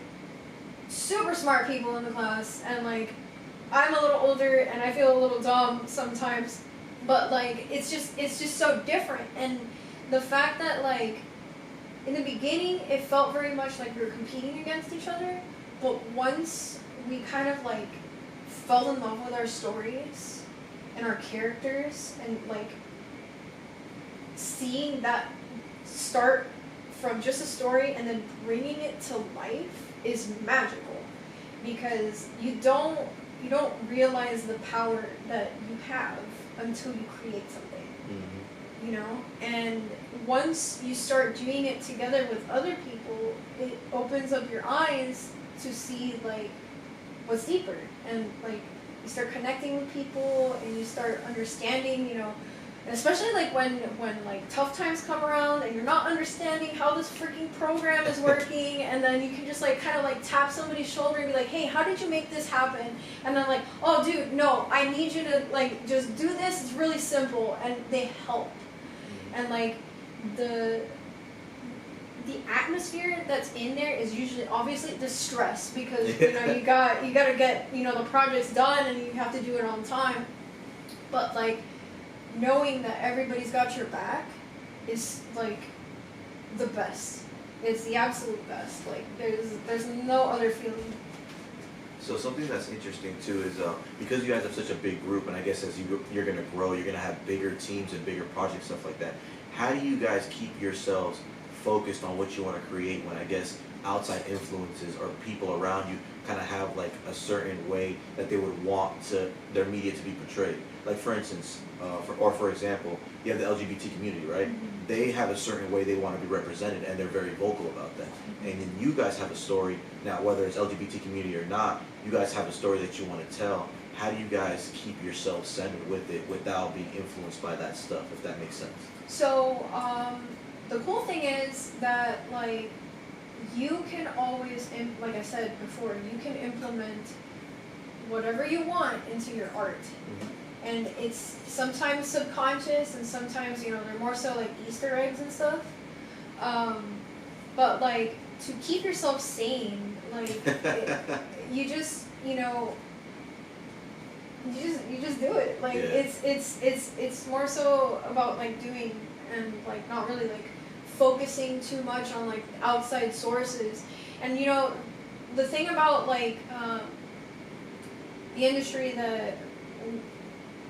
super smart people in the class, and like I'm a little older and I feel a little dumb sometimes, but like it's just so different. And the fact that like in the beginning it felt very much like we were competing against each other, but once we kind of like fell in love with our stories and our characters, and like seeing that start from just a story and then bringing it to life is magical, because you don't realize the power that you have until you create something, you know. And once you start doing it together with other people, it opens up your eyes to see like what's deeper, and like you start connecting with people and you start understanding, you know. And especially like when like tough times come around and you're not understanding how this freaking program is working, and then you can just like kind of like tap somebody's shoulder and be like, hey, how did you make this happen? And then like, oh dude, no, I need you to like just do this, it's really simple, and they help. And like the atmosphere that's in there is usually obviously the stress, because you know you gotta get, you know, the projects done and you have to do it on time, but like knowing that everybody's got your back is like the best. It's the absolute best. Like there's no other feeling. So something that's interesting too is because you guys have such a big group, and I guess as you're gonna grow, you're gonna have bigger teams and bigger projects, stuff like that. How do you guys keep yourselves focused on what you want to create when I guess outside influences or people around you kind of have like a certain way that they would want their media to be portrayed? like for instance, for example, you have the LGBT community, right? Mm-hmm. They have a certain way they want to be represented, and they're very vocal about that. And then you guys have a story now, whether it's LGBT community or not. You guys have a story that you want to tell. How do you guys keep yourself centered with it without being influenced by that stuff, if that makes sense? So, the cool thing is that, like, you can always, like I said before, you can implement whatever you want into your art. Mm-hmm. And it's sometimes subconscious, and sometimes, you know, they're more so like Easter eggs and stuff. But, like, to keep yourself sane, like, you just, you know, you just do it. Like, yeah. it's more so about, like, doing, and, like, not really, like, focusing too much on, like, outside sources. And, you know, the thing about, like, the industry that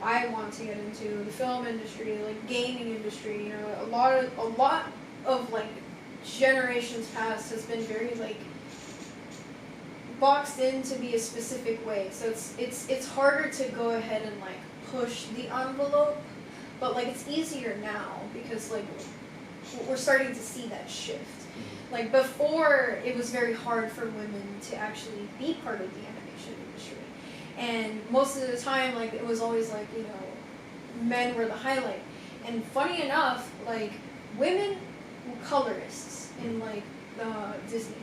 I want to get into, the film industry, like, gaming industry, you know, a lot of like, generations past has been very, like, boxed in to be a specific way. So it's harder to go ahead and, like, push the envelope, but, like, it's easier now because, like, we're starting to see that shift. Like, before, it was very hard for women to actually be part of the animation industry, and most of the time, like, it was always, like, you know, men were the highlight. And funny enough, like, women were colorists in, like, Disney,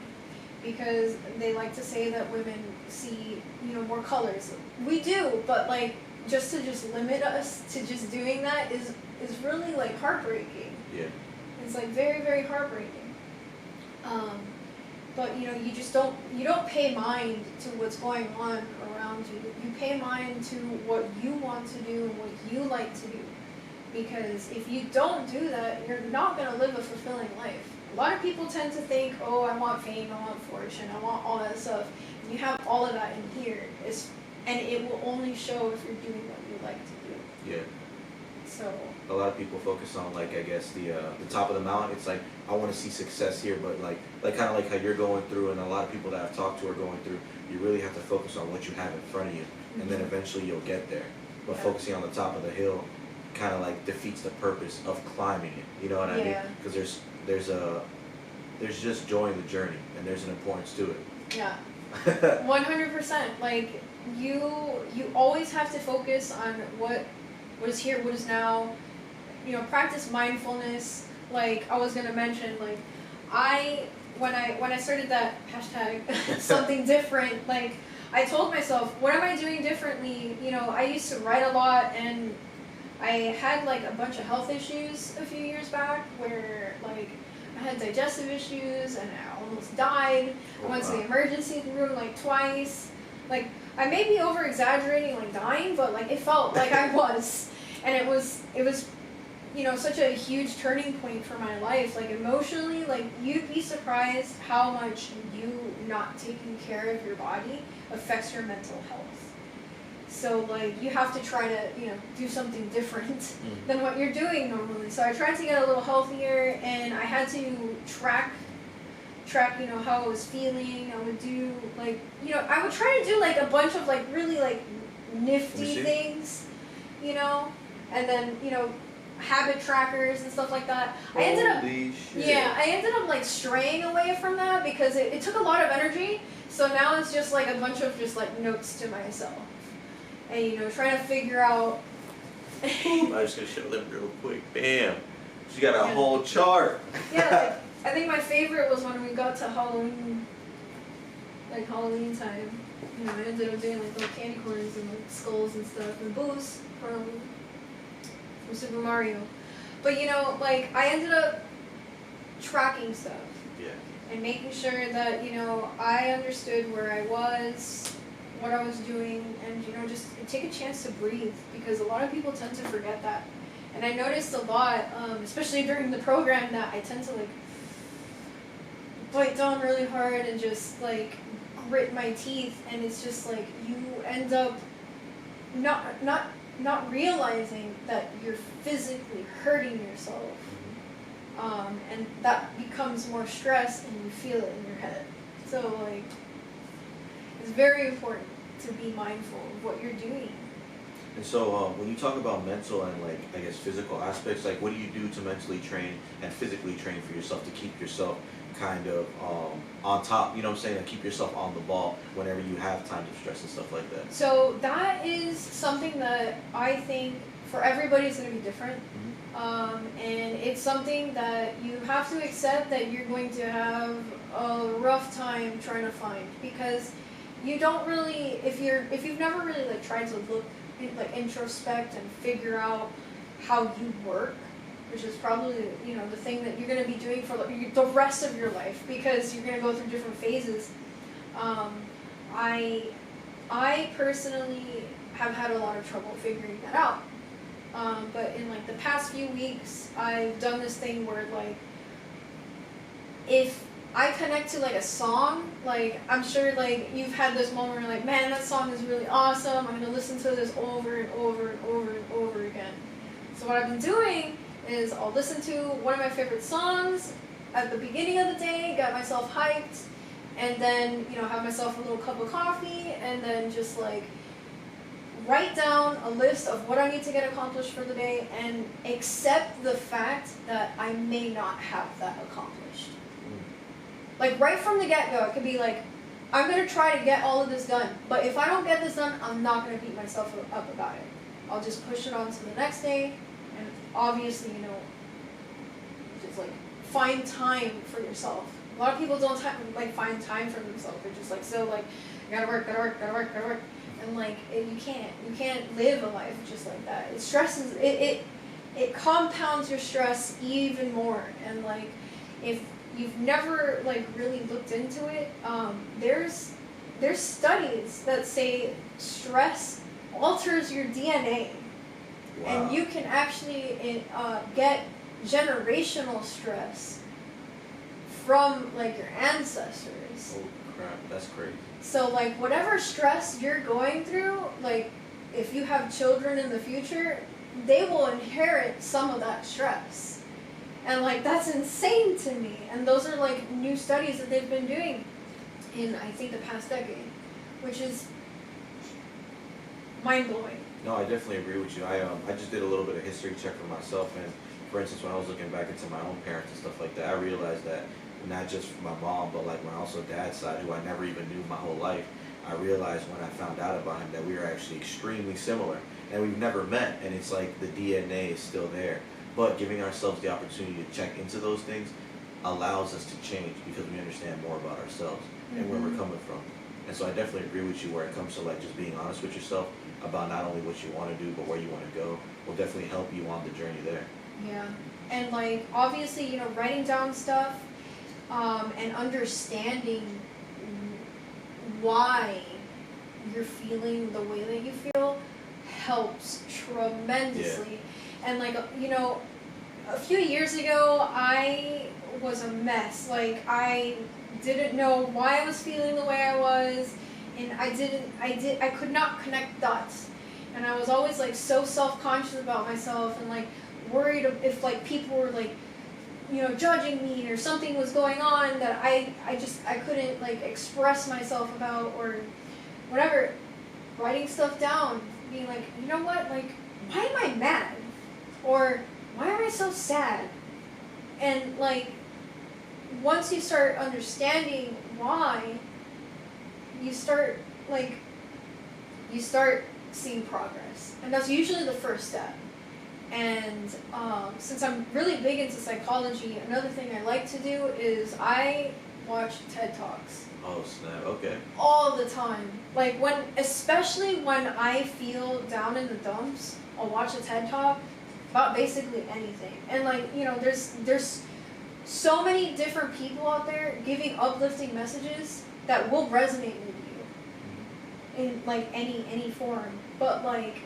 because they like to say that women see, you know, more colors. We do, but, like, just to limit us to just doing that is really, like, heartbreaking. Yeah. It's, like, very, very heartbreaking. But, you know, you don't pay mind to what's going on around you. You pay mind to what you want to do and what you like to do. Because if you don't do that, you're not going to live a fulfilling life. A lot of people tend to think, oh, I want fame, I want fortune, I want all that stuff. You have all of that in here. And it will only show if you're doing what you like to do. Yeah. So a lot of people focus on, like, I guess the top of the mountain. It's like, I want to see success here, but like kind of like how you're going through, and a lot of people that I've talked to are going through. You really have to focus on what you have in front of you, and then eventually you'll get there. But focusing on the top of the hill kind of, like, defeats the purpose of climbing it. You know what I mean? Because there's just joy in the journey, and there's an importance to it. Yeah. 100%. Like, you always have to focus on what is here, what is now. You know, practice mindfulness. Like, I was gonna mention, like, when I started that hashtag something different, like, I told myself, what am I doing differently? You know, I used to write a lot, and I had, like, a bunch of health issues a few years back where, like, I had digestive issues and I almost died. I went to the emergency room, like, twice. Like, I may be over exaggerating, like, dying, but, like, it felt like I was. And it was, you know, such a huge turning point for my life. Like, emotionally, like, you'd be surprised how much you not taking care of your body affects your mental health. So, like, you have to try to, you know, do something different than what you're doing normally. So I tried to get a little healthier, and I had to track, you know, how I was feeling. I would do, like, you know, I would try to do, like, a bunch of, like, really, like, nifty things, you know, and then, you know, habit trackers and stuff like that. I ended up like straying away from that because it took a lot of energy. So now it's just like a bunch of just, like, notes to myself, and, you know, trying to figure out. I'm just gonna show them real quick. Bam! She got a whole chart. Yeah, like, I think my favorite was when we got to Halloween, like Halloween time. You know, I ended up doing, like, little candy corns and, like, skulls and stuff and booze from Super Mario. But, you know, like, I ended up tracking stuff. Yeah. And making sure that, you know, I understood where I was, what I was doing, and, you know, just take a chance to breathe, because a lot of people tend to forget that. And I noticed a lot, especially during the program, that I tend to, like, bite down really hard and just, like, grit my teeth, and it's just like you end up not realizing that you're physically hurting yourself, and that becomes more stress, and you feel it in your head. So, like, it's very important to be mindful of what you're doing. And so, when you talk about mental and like I guess physical aspects, like what do you do to mentally train and physically train for yourself to keep yourself kind of on top? You know what I'm saying? Like keep yourself on the ball whenever you have times of stress and stuff like that. So that is something that I think for everybody is going to be different. And it's something that you have to accept that you're going to have a rough time trying to find, because you don't really, if you've never really like tried to look like introspect and figure out how you work, which is probably the thing that you're going to be doing for the rest of your life, because you're going to go through different phases. I personally have had a lot of trouble figuring that out. But in like the past few weeks, I've done this thing where like, if I connect to like a song, like I'm sure like you've had this moment where you're like, man, that song is really awesome. I'm gonna listen to this over and over and over and over again. So what I've been doing is I'll listen to one of my favorite songs at the beginning of the day, get myself hyped, and then have myself a little cup of coffee, and then just like write down a list of what I need to get accomplished for the day, and accept the fact that I may not have that accomplished. Like right from the get-go, it could be like, I'm going to try to get all of this done, but if I don't get this done, I'm not going to beat myself up about it. I'll just push it on to the next day, and obviously, just like find time for yourself. A lot of people don't find time for themselves. They're just like, so like, gotta work, and like you can't live a life just like that. It stresses, it compounds your stress even more. And like, if you've never like really looked into it, there's studies that say stress alters your DNA. Wow. And you can actually get generational stress from like your ancestors. Oh crap, that's crazy. So like whatever stress you're going through, like if you have children in the future, they will inherit some of that stress. And like that's insane to me. And those are like new studies that they've been doing in I think the past decade, which is mind-blowing. No, I definitely agree with you. I just did a little bit of history check for myself, and for instance, when I was looking back into my own parents and stuff like that, I realized that not just my mom, but like my also dad's side, who I never even knew my whole life, I realized when I found out about him that we were actually extremely similar, and we've never met, and it's like the DNA is still there. But giving ourselves the opportunity to check into those things allows us to change, because we understand more about ourselves and where we're coming from. And so I definitely agree with you where it comes to like just being honest with yourself about not only what you want to do, but where you want to go will definitely help you on the journey there. Yeah. And like obviously, writing down stuff and understanding why you're feeling the way that you feel helps tremendously. Yeah. And like, a few years ago, I was a mess. Like, I didn't know why I was feeling the way I was, and I could not connect dots. And I was always like so self-conscious about myself, and like worried if like people were like, judging me, or something was going on that I couldn't like express myself about, or whatever. Writing stuff down, being like, you know what, like, why am I mad? Or why am I so sad? And like, once you start understanding why, you start seeing progress. And that's usually the first step. And since I'm really big into psychology, another thing I like to do is I watch TED Talks. Oh snap, okay. All the time. Like especially when I feel down in the dumps, I'll watch a TED Talk about basically anything. And like, there's so many different people out there giving uplifting messages that will resonate with you in like any form. But like,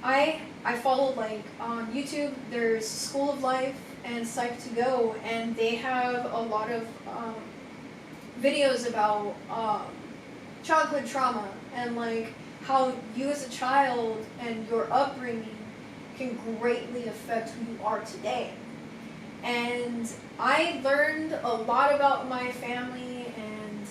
I follow like on YouTube, there's School of Life and Psych to Go, and they have a lot of videos about childhood trauma, and like how you as a child and your upbringing can greatly affect who you are today. And I learned a lot about my family, and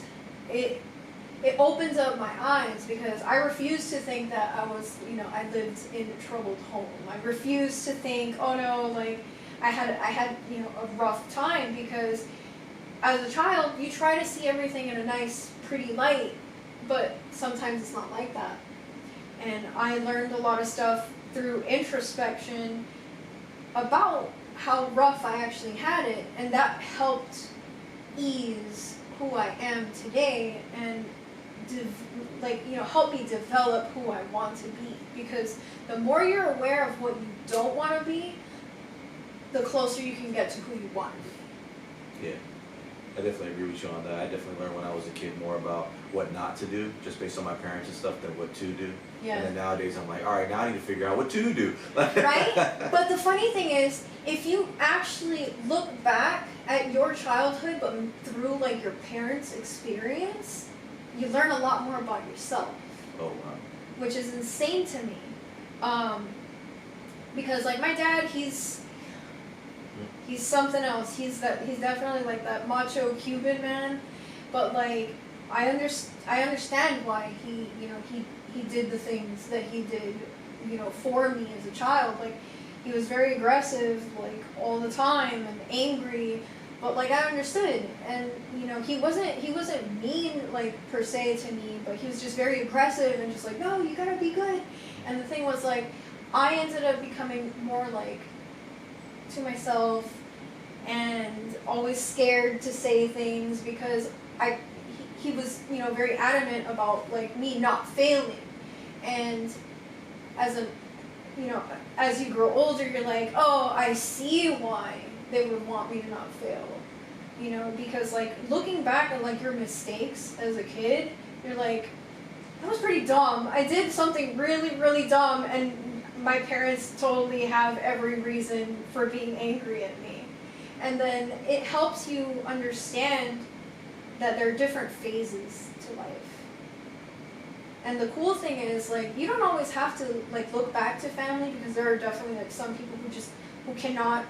it opens up my eyes, because I refused to think that I was, I lived in a troubled home. I refused to think, oh no, like I had a rough time, because as a child you try to see everything in a nice, pretty light, but sometimes it's not like that. And I learned a lot of stuff through introspection about how rough I actually had it, and that helped ease who I am today, and help me develop who I want to be. Because the more you're aware of what you don't want to be, the closer you can get to who you want to be. Yeah, I definitely agree with you on that. I definitely learned when I was a kid more about what not to do, just based on my parents and stuff, than what to do. Yeah. And then nowadays I'm like, all right, now I need to figure out what to do. Right? But the funny thing is, if you actually look back at your childhood, but through like your parents' experience, you learn a lot more about yourself. Oh wow. Which is insane to me. Because like my dad, he's something else. He's definitely like that macho Cuban man, but like I understand why he did the things that he did, for me as a child. Like he was very aggressive, like all the time, and angry, but like I understood. And he wasn't mean like per se to me, but he was just very aggressive and just like, no, you gotta be good. And the thing was, like, I ended up becoming more like to myself and always scared to say things, because he was very adamant about like me not failing. And as you grow older, you're like, oh, I see why they would want me to not fail, because like looking back at like your mistakes as a kid, you're like, that was pretty dumb. I did something really, really dumb, and my parents totally have every reason for being angry at me. And then it helps you understand that there are different phases to life. And the cool thing is, like, you don't always have to like look back to family, because there are definitely like some people who cannot,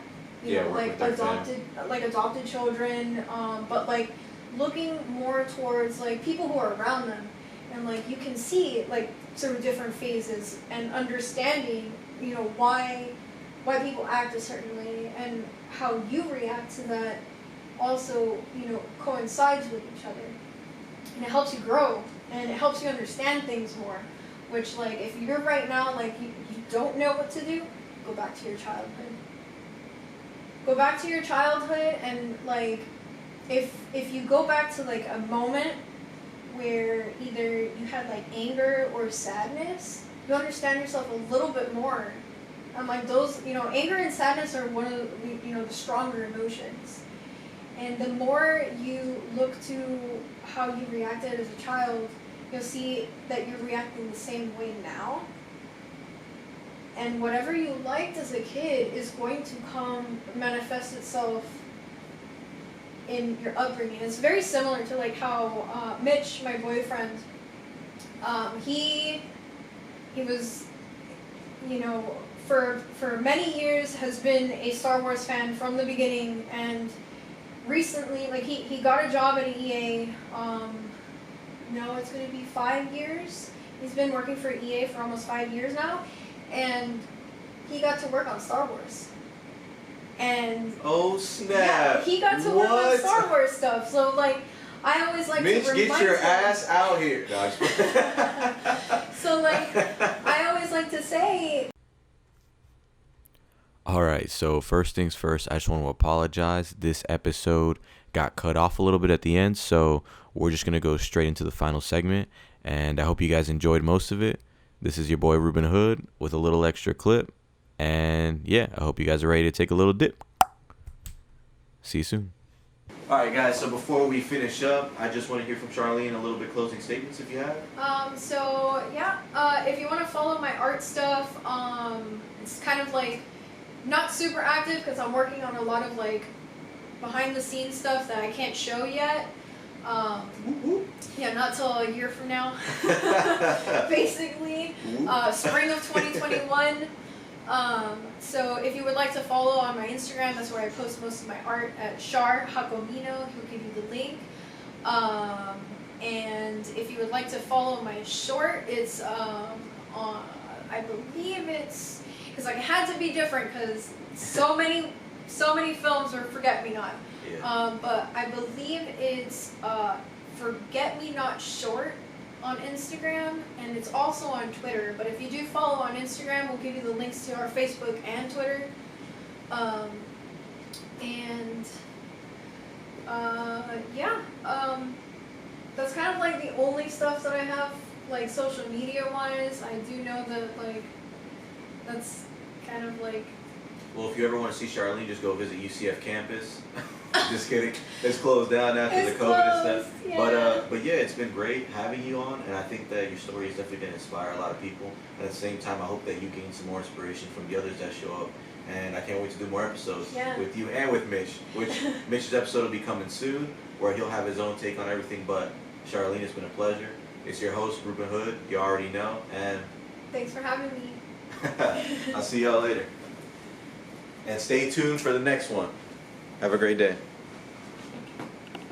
like adopted children, but like looking more towards like people who are around them, and like you can see like through different phases, and understanding why people act a certain way, and how you react to that also coincides with each other, and it helps you grow, and it helps you understand things more. Which, like, if you're right now like you don't know what to do, go back to your childhood. Go back to your childhood, and like if you go back to like a moment where either you had like anger or sadness, you understand yourself a little bit more. And like those, anger and sadness are one of the stronger emotions. And the more you look to how you reacted as a child, you'll see that you're reacting the same way now. And whatever you liked as a kid is going to manifest itself in your upbringing. It's very similar to like how Mitch, my boyfriend, he was, for many years has been a Star Wars fan from the beginning, and recently, like he got a job at EA. Now it's going to be 5 years. He's been working for EA for almost 5 years now, and he got to work on Star Wars. And oh snap! Yeah, he got to work on Star Wars stuff. So like, I always like Mitch, to remind get your him. ass out here. So like, I always like to say. Alright, so first things first, I just want to apologize. This episode got cut off a little bit at the end, so we're just going to go straight into the final segment, and I hope you guys enjoyed most of it. This is your boy Ruben Hood with a little extra clip, and yeah, I hope you guys are ready to take a little dip. See you soon. Alright guys, so before we finish up, I just want to hear from Charlene a little bit closing statements if you have. If you want to follow my art stuff, it's kind of like not super active because I'm working on a lot of like behind the scenes stuff that I can't show yet. Yeah, not till a year from now. Basically, spring of 2021. So if you would like to follow on my Instagram, that's where I post most of my art at Char Hakomino. He'll give you the link. And if you would like to follow my short, it's on, I believe it's, because like it had to be different because so many films are Forget Me Not. Yeah. But I believe it's Forget Me Not Short on Instagram, and it's also on Twitter. But if you do follow on Instagram, we'll give you the links to our Facebook and Twitter. That's kind of like the only stuff that I have, like social media wise. I do know that like that's kind of like. Well, if you ever want to see Charlene, just go visit UCF campus. Just kidding. It's closed down after the COVID and stuff. Yeah. But yeah, it's been great having you on, and I think that your story is definitely going to inspire a lot of people. At the same time, I hope that you gain some more inspiration from the others that show up. And I can't wait to do more episodes with you and with Mitch. Which Mitch's episode will be coming soon, where he'll have his own take on everything. But Charlene, it's been a pleasure. It's your host, Ruben Hood. You already know. And thanks for having me. I'll see y'all later. And stay tuned for the next one. Have a great day.